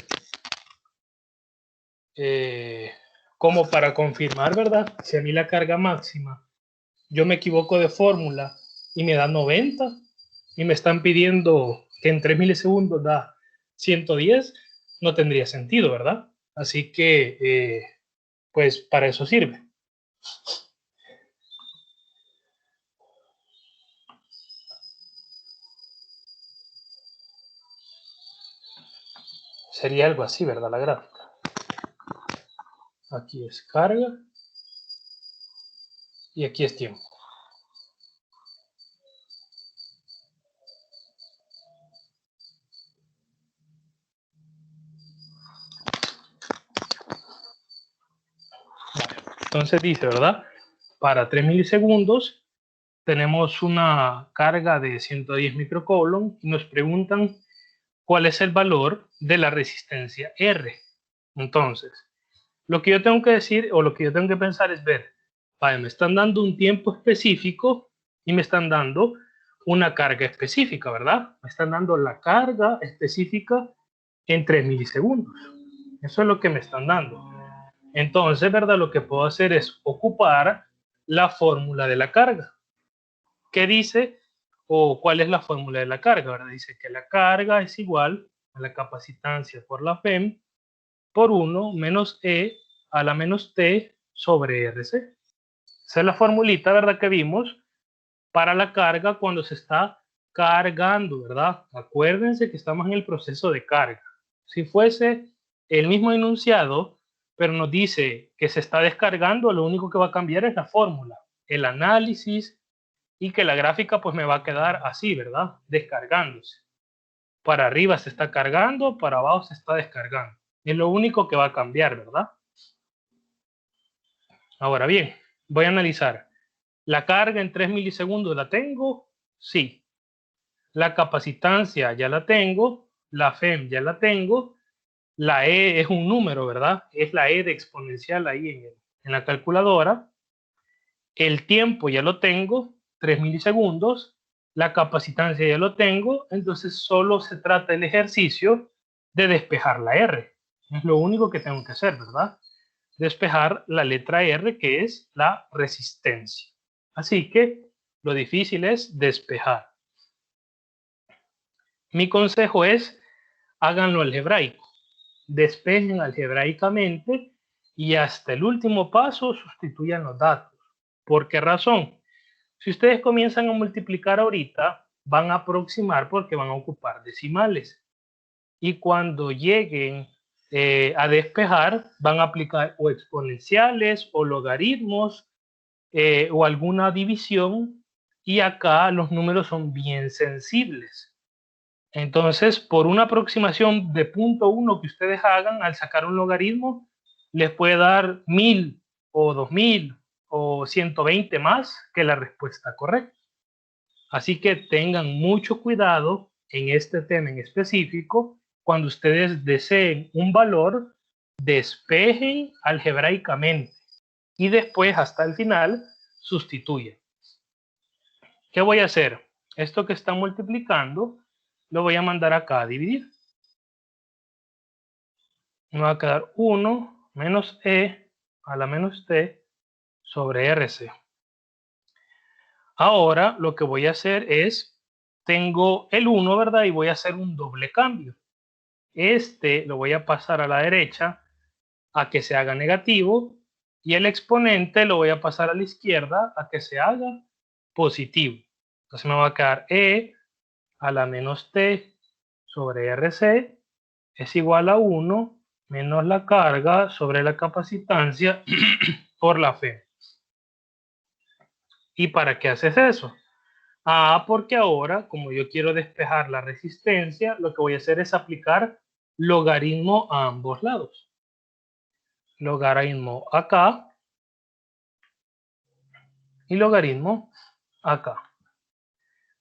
para confirmar, ¿verdad? Si a mí la carga máxima, yo me equivoco de fórmula y me da 90 y me están pidiendo que en 3 milisegundos da 110, no tendría sentido, ¿verdad? Así que, pues para eso sirve. Sería algo así, ¿verdad? La gráfica. Aquí es carga y aquí es tiempo. Vale. Entonces dice, ¿verdad? Para 3 milisegundos tenemos una carga de 110 microcoulomb y nos preguntan cuál es el valor de la resistencia R. Entonces, lo que yo tengo que decir o lo que yo tengo que pensar es ver, vale, me están dando un tiempo específico y me están dando una carga específica, ¿verdad? Me están dando la carga específica en 3 milisegundos. Eso es lo que me están dando. Entonces, ¿verdad? Lo que puedo hacer es ocupar la fórmula de la carga. ¿Qué dice o cuál es la fórmula de la carga? ¿Verdad? Dice que la carga es igual a la capacitancia por la FEM por 1 menos E a la menos T sobre RC. Esa es la formulita, ¿verdad? Que vimos para la carga cuando se está cargando, ¿verdad? Acuérdense que estamos en el proceso de carga. Si fuese el mismo enunciado, pero nos dice que se está descargando, lo único que va a cambiar es la fórmula, el análisis y que la gráfica pues me va a quedar así, ¿verdad? Descargándose. Para arriba se está cargando, para abajo se está descargando. Es lo único que va a cambiar, ¿verdad? Ahora bien, voy a analizar. ¿La carga en 3 milisegundos la tengo? Sí. La capacitancia ya la tengo. La FEM ya la tengo. La E es un número, ¿verdad? Es la E de exponencial ahí en la calculadora. El tiempo ya lo tengo, 3 milisegundos. La capacitancia ya lo tengo. Entonces solo se trata el ejercicio de despejar la R. Es lo único que tengo que hacer, ¿verdad? Despejar la letra R, que es la resistencia. Así que lo difícil es despejar. Mi consejo es, háganlo algebraico. Despejen algebraicamente y hasta el último paso sustituyan los datos. ¿Por qué razón? Si ustedes comienzan a multiplicar ahorita, van a aproximar porque van a ocupar decimales. Y cuando lleguen a despejar, van a aplicar o exponenciales o logaritmos o alguna división, y acá los números son bien sensibles. Entonces, por una aproximación de 0.1 que ustedes hagan al sacar un logaritmo, les puede dar 1000 o 2000 o 120 más que la respuesta correcta. Así que tengan mucho cuidado en este tema en específico. Cuando ustedes deseen un valor, despejen algebraicamente y después hasta el final sustituyen. ¿Qué voy a hacer? Esto que está multiplicando lo voy a mandar acá a dividir. Me va a quedar 1 menos E a la menos T sobre RC. Ahora lo que voy a hacer es, tengo el 1, ¿verdad? Y voy a hacer un doble cambio. Este lo voy a pasar a la derecha a que se haga negativo y el exponente lo voy a pasar a la izquierda a que se haga positivo. Entonces me va a quedar E a la menos T sobre RC es igual a 1 menos la carga sobre la capacitancia por la fe. ¿Y para qué haces eso? Porque ahora, como yo quiero despejar la resistencia, lo que voy a hacer es aplicar logaritmo a ambos lados. Logaritmo acá y logaritmo acá.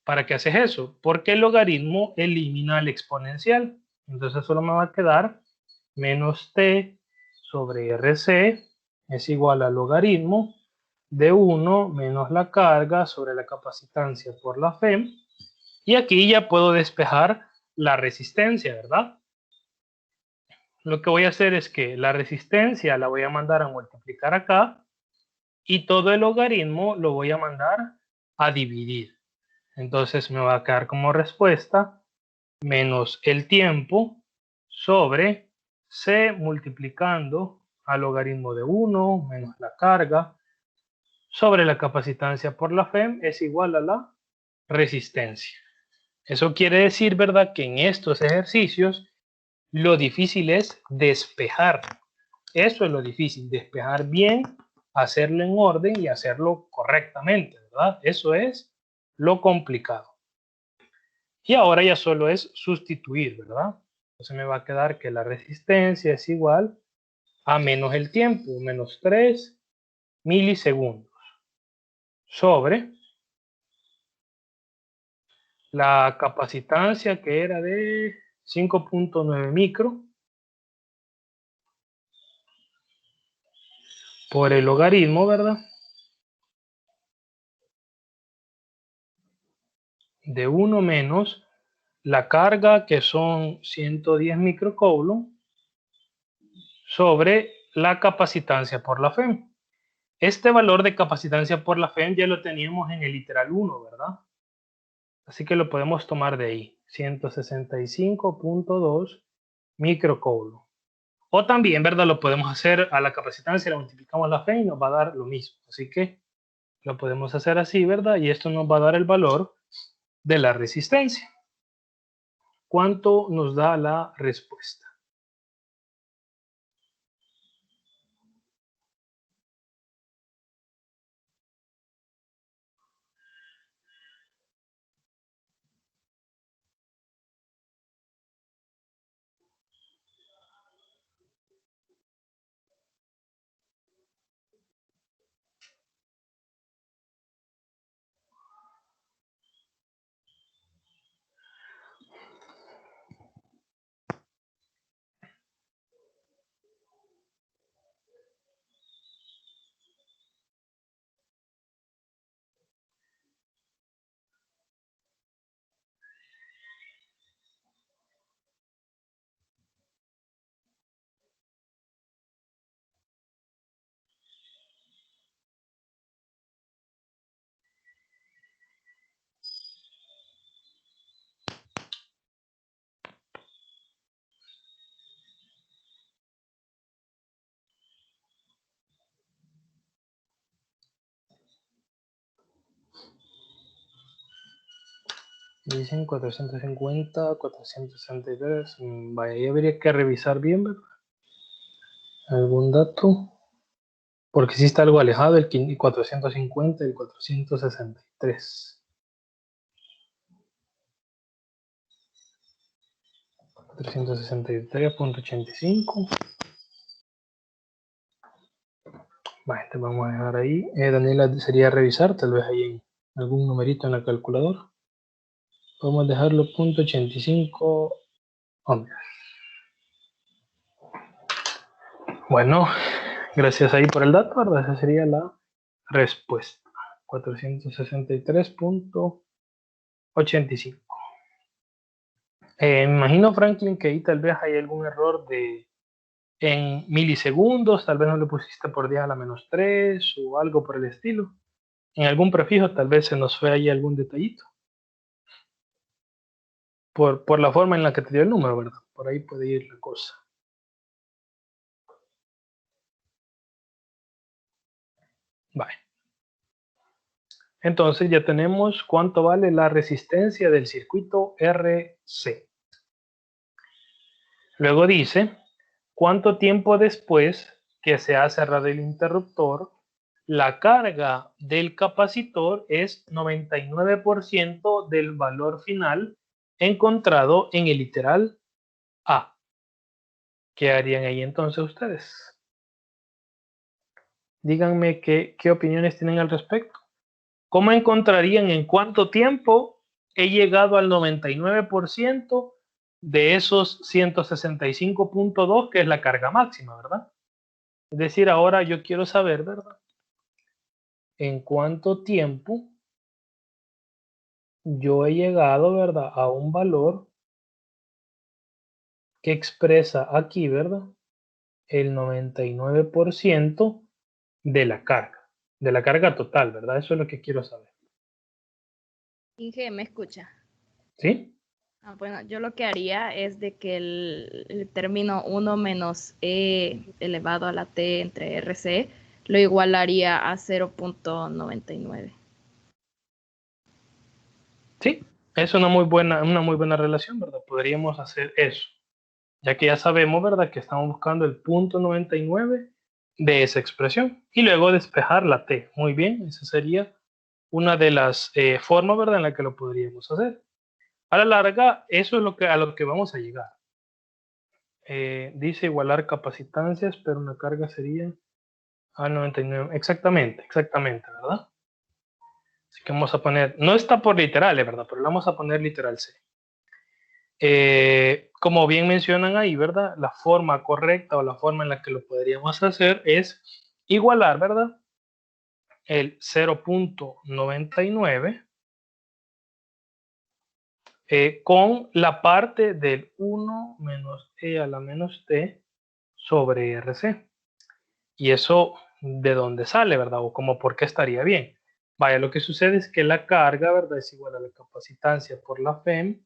¿Para qué haces eso? Porque el logaritmo elimina el exponencial. Entonces solo me va a quedar menos t sobre RC es igual al logaritmo de 1 menos la carga sobre la capacitancia por la FEM. Y aquí ya puedo despejar la resistencia, ¿verdad? Lo que voy a hacer es que la resistencia la voy a mandar a multiplicar acá y todo el logaritmo lo voy a mandar a dividir. Entonces me va a quedar como respuesta menos el tiempo sobre C multiplicando al logaritmo de 1 menos la carga sobre la capacitancia por la FEM es igual a la resistencia. Eso quiere decir, ¿verdad?, que en estos ejercicios lo difícil es despejar. Eso es lo difícil, despejar bien, hacerlo en orden y hacerlo correctamente, ¿verdad? Eso es lo complicado. Y ahora ya solo es sustituir, ¿verdad? Entonces me va a quedar que la resistencia es igual a menos el tiempo, menos 3 milisegundos, sobre la capacitancia que era de 5.9 micro por el logaritmo, ¿verdad?, de 1 menos la carga, que son 110 microcoulomb, sobre la capacitancia por la FEM. Este valor de capacitancia por la FEM ya lo teníamos en el literal 1, ¿verdad? Así que lo podemos tomar de ahí, 165.2 microcoulomb. O también, ¿verdad?, lo podemos hacer a la capacitancia, le multiplicamos la FEM y nos va a dar lo mismo. Así que lo podemos hacer así, ¿verdad? Y esto nos va a dar el valor de la resistencia. ¿Cuánto nos da la respuesta? Dicen 450, 463. Vaya, ahí habría que revisar bien, ¿verdad? Algún dato. Porque sí está algo alejado el 450 y el 463. 463.85. Bueno, te vamos a dejar ahí. Daniela, sería revisar, tal vez hay algún numerito en la calculadora. Podemos dejarlo .85 ohmios. Bueno, gracias ahí por el dato, ¿verdad? Esa sería la respuesta. 463.85. Me imagino, Franklin, que ahí tal vez hay algún error en milisegundos, tal vez no le pusiste por 10 a la menos 3 o algo por el estilo. En algún prefijo tal vez se nos fue ahí algún detallito. Por la forma en la que te dio el número, ¿verdad? Por ahí puede ir la cosa. Vale. Entonces ya tenemos cuánto vale la resistencia del circuito RC. Luego dice, ¿cuánto tiempo después que se ha cerrado el interruptor, la carga del capacitor es 99% del valor final encontrado en el literal A? ¿Qué harían ahí entonces ustedes? Díganme qué opiniones tienen al respecto. ¿Cómo encontrarían en cuánto tiempo he llegado al 99% de esos 165.2, que es la carga máxima, ¿verdad? Es decir, ahora yo quiero saber, ¿verdad? En cuánto tiempo yo he llegado, ¿verdad? A un valor que expresa aquí, ¿verdad? El 99% de la carga total, ¿verdad? Eso es lo que quiero saber. Inge, ¿me escucha? ¿Sí? Bueno, yo lo que haría es de que el término 1 menos e elevado a la t entre RC lo igualaría a 0.99. Sí, es una muy buena relación, ¿verdad? Podríamos hacer eso, ya que ya sabemos, ¿verdad? Que estamos buscando el punto 99 de esa expresión y luego despejar la t. Muy bien, esa sería una de las formas, ¿verdad? En la que lo podríamos hacer. A la larga, eso es a lo que vamos a llegar. Dice igualar capacitancias, pero una carga sería al 99. Exactamente, ¿verdad? Así que vamos a poner, no está por literales, ¿verdad? Pero le vamos a poner literal C. Como bien mencionan ahí, ¿verdad? La forma correcta o la forma en la que lo podríamos hacer es igualar, ¿verdad? El 0.99 con la parte del 1 menos e a la menos t sobre RC. Y eso, ¿de dónde sale, verdad? O como por qué estaría bien. Vaya, lo que sucede es que la carga, ¿verdad? Es igual a la capacitancia por la FEM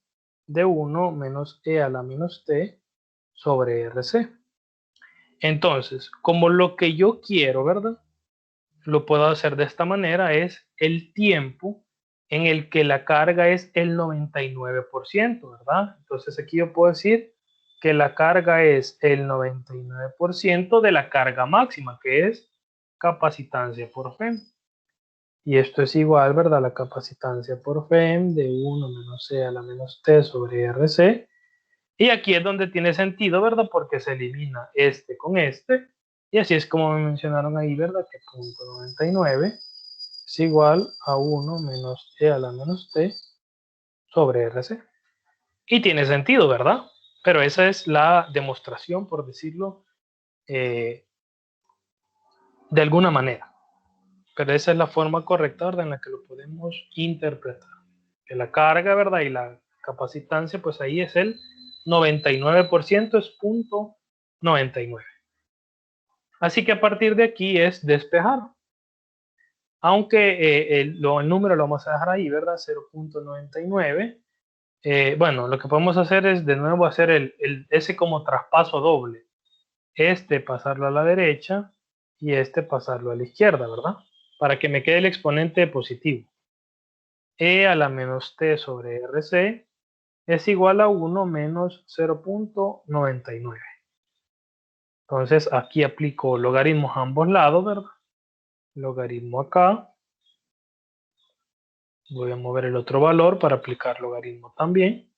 de 1 menos e a la menos t sobre RC. Entonces, como lo que yo quiero, ¿verdad? Lo puedo hacer de esta manera, es el tiempo en el que la carga es el 99%, ¿verdad? Entonces aquí yo puedo decir que la carga es el 99% de la carga máxima, que es capacitancia por FEM. Y esto es igual, ¿verdad? La capacitancia por FEM de 1 menos C a la menos T sobre RC. Y aquí es donde tiene sentido, ¿verdad? Porque se elimina este con este. Y así es como me mencionaron ahí, ¿verdad? Que punto 99 es igual a 1 menos E a la menos T sobre RC. Y tiene sentido, ¿verdad? Pero esa es la demostración, por decirlo de alguna manera. Pero esa es la forma correcta, ¿verdad? En la que lo podemos interpretar. Que la carga, ¿verdad? Y la capacitancia, pues ahí es el 99%, es punto 99. Así que a partir de aquí es despejar. Aunque el número lo vamos a dejar ahí, ¿verdad? 0.99. Bueno, lo que podemos hacer es de nuevo hacer ese como traspaso doble. Este pasarlo a la derecha y este pasarlo a la izquierda, ¿verdad? Para que me quede el exponente positivo. E a la menos t sobre RC es igual a 1 menos 0.99. Entonces aquí aplico logaritmos a ambos lados, ¿verdad? Logaritmo acá. Voy a mover el otro valor para aplicar logaritmo también.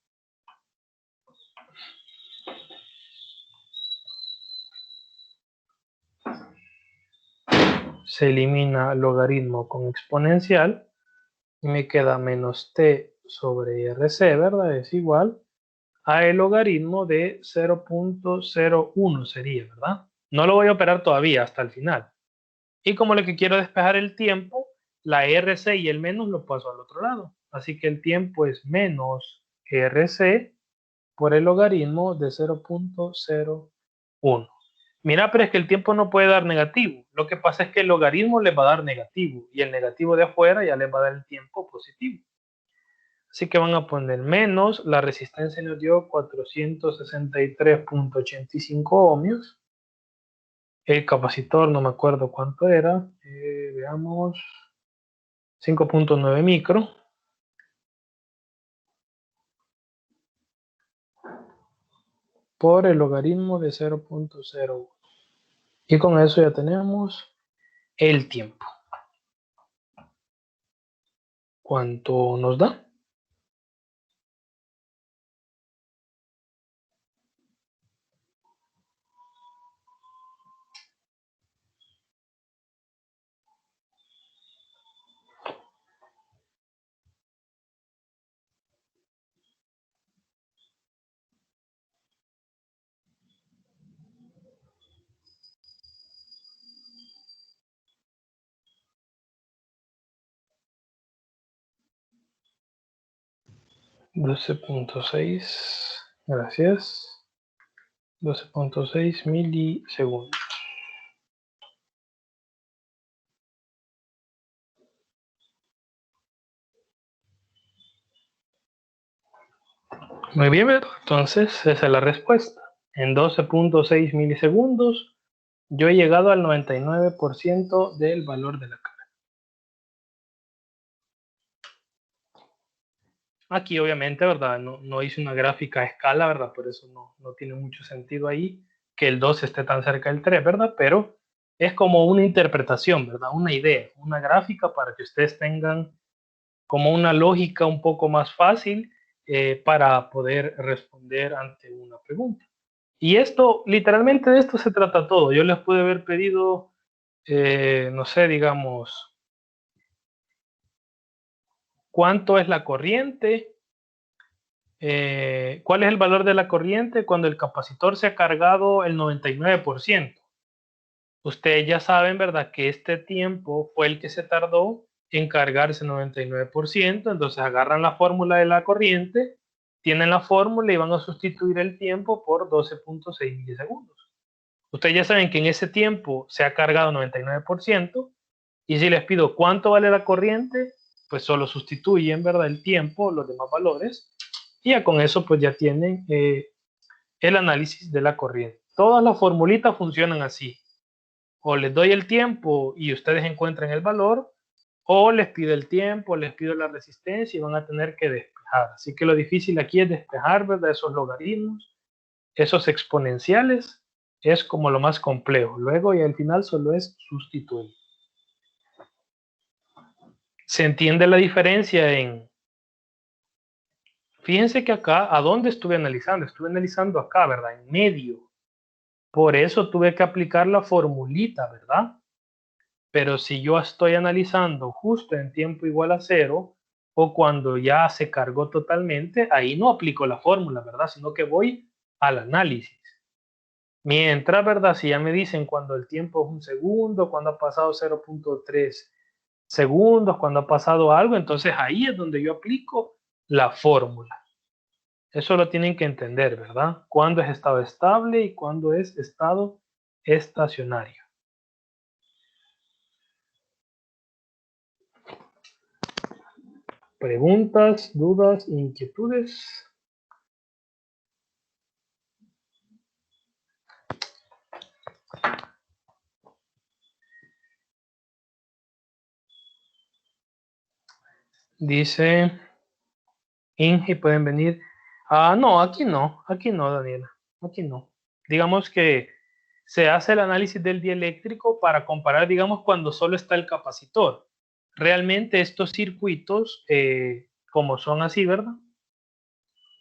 Se elimina logaritmo con exponencial. Y me queda menos t sobre RC, ¿verdad? Es igual a el logaritmo de 0.01 sería, ¿verdad? No lo voy a operar todavía hasta el final. Y como lo que quiero despejar el tiempo, la RC y el menos lo paso al otro lado. Así que el tiempo es menos RC por el logaritmo de 0.01. Mira, pero es que el tiempo no puede dar negativo. Lo que pasa es que el logaritmo les va a dar negativo y el negativo de afuera ya les va a dar el tiempo positivo. Así que van a poner menos, la resistencia nos dio 463.85 ohmios. El capacitor no me acuerdo cuánto era, veamos, 5.9 micro. Por el logaritmo de 0.01. Y con eso ya tenemos el tiempo. ¿Cuánto nos da? 12.6, gracias. 12.6 milisegundos. Muy bien, ¿verdad? Entonces, esa es la respuesta. En 12.6 milisegundos, yo he llegado al 99% del valor de la carga. Aquí, obviamente, ¿verdad? No hice una gráfica a escala, ¿verdad? Por eso no tiene mucho sentido ahí que el 2 esté tan cerca del 3, ¿verdad? Pero es como una interpretación, ¿verdad? Una idea, una gráfica para que ustedes tengan como una lógica un poco más fácil para poder responder ante una pregunta. Y esto, literalmente de esto se trata todo. Yo les pude haber pedido, no sé, digamos, ¿cuánto es la corriente? ¿Cuál es el valor de la corriente cuando el capacitor se ha cargado el 99%? Ustedes ya saben, ¿verdad? Que este tiempo fue el que se tardó en cargarse el 99%, entonces agarran la fórmula de la corriente, tienen la fórmula y van a sustituir el tiempo por 12.6 milisegundos. Ustedes ya saben que en ese tiempo se ha cargado 99%, y si les pido cuánto vale la corriente, pues solo sustituyen, ¿verdad? El tiempo, los demás valores, y ya con eso pues ya tienen el análisis de la corriente. Todas las formulitas funcionan así. O les doy el tiempo y ustedes encuentran el valor, o les pido el tiempo, les pido la resistencia y van a tener que despejar. Así que lo difícil aquí es despejar, ¿verdad? Esos logaritmos, esos exponenciales, es como lo más complejo. Luego y al final solo es sustituir. ¿Se entiende la diferencia en... Fíjense que acá, ¿a dónde estuve analizando? Estuve analizando acá, ¿verdad? En medio. Por eso tuve que aplicar la formulita, ¿verdad? Pero si yo estoy analizando justo en tiempo igual a 0 o cuando ya se cargó totalmente, ahí no aplico la fórmula, ¿verdad? Sino que voy al análisis. Mientras, ¿verdad? Si ya me dicen cuando el tiempo es 1 segundo, cuando ha pasado 0.3 segundos, cuando ha pasado algo, entonces ahí es donde yo aplico la fórmula. Eso lo tienen que entender, ¿verdad? Cuándo es estado estable y cuándo es estado estacionario. ¿Preguntas, dudas, inquietudes? Dice Inge, pueden venir. No, aquí no, Daniela, aquí no. Digamos que se hace el análisis del dieléctrico para comparar, digamos, cuando solo está el capacitor. Realmente estos circuitos, como son así, ¿verdad?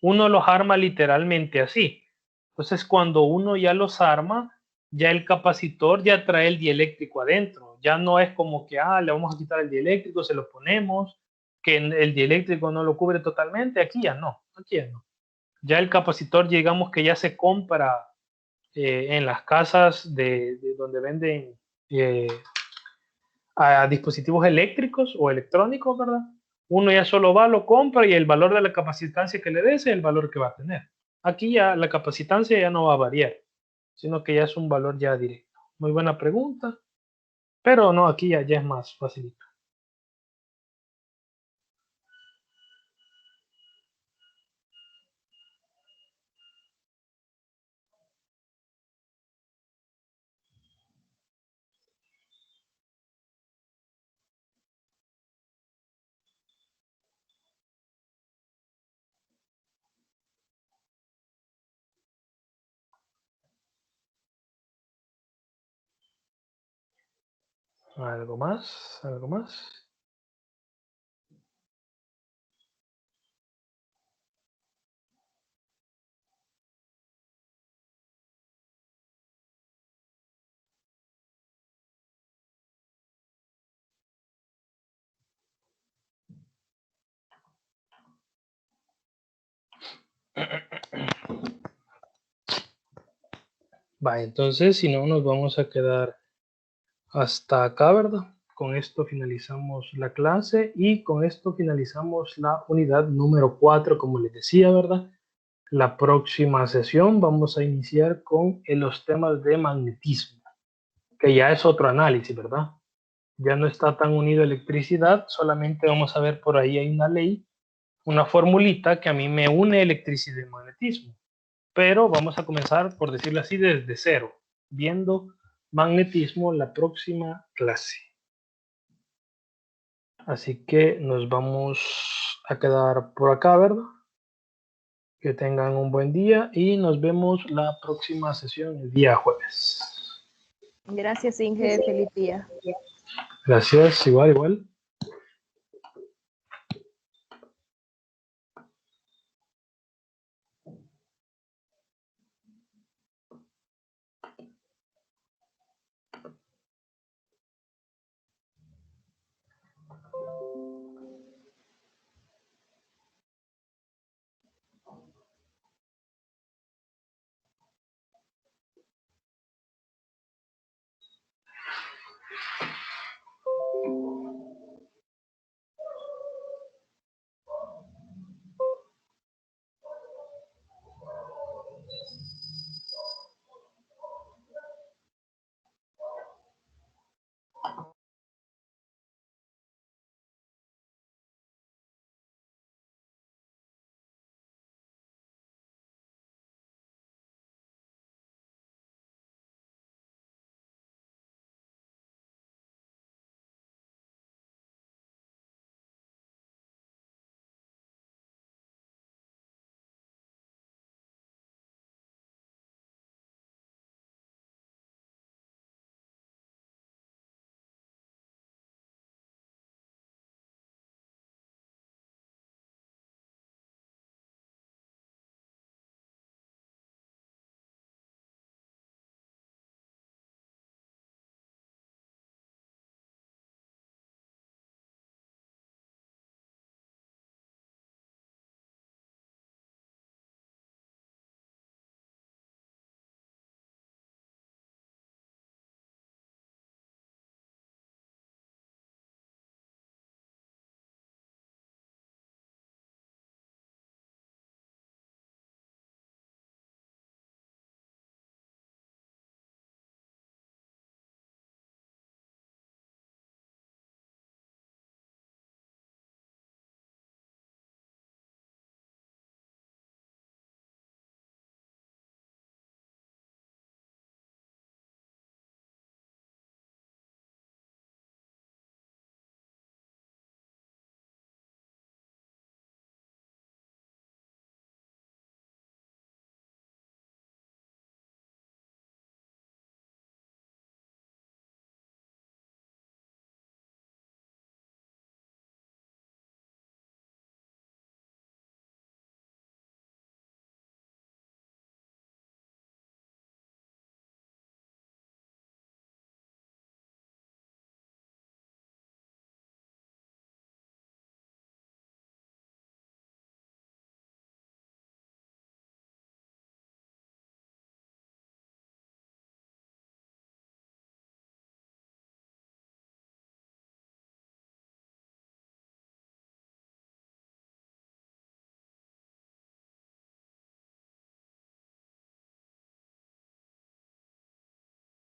Uno los arma literalmente así. Entonces, cuando uno ya los arma, ya el capacitor ya trae el dieléctrico adentro. Ya no es como que, le vamos a quitar el dieléctrico, se lo ponemos, que el dieléctrico no lo cubre totalmente. Aquí ya no, aquí ya no. Ya el capacitor, digamos que ya se compra en las casas de donde venden a dispositivos eléctricos o electrónicos, ¿verdad? Uno ya solo va, lo compra y el valor de la capacitancia que le des es el valor que va a tener. Aquí ya la capacitancia ya no va a variar, sino que ya es un valor ya directo. Muy buena pregunta, pero no, aquí ya es más facilito. ¿Algo más? ¿Algo más? Va, entonces si no nos vamos a quedar hasta acá, ¿verdad? con esto finalizamos la clase y con esto finalizamos la unidad número 4, como les decía, ¿verdad? La próxima sesión vamos a iniciar con los temas de magnetismo, que ya es otro análisis, ¿verdad? Ya no está tan unido a electricidad, solamente vamos a ver por ahí hay una ley, una formulita que a mí me une electricidad y magnetismo. Pero vamos a comenzar, por decirlo así, desde cero, viendo magnetismo la próxima clase. Así que nos vamos a quedar por acá, ¿verdad? Que tengan un buen día y nos vemos la próxima sesión el día jueves. Gracias, Inge. Feliz día. Gracias, igual.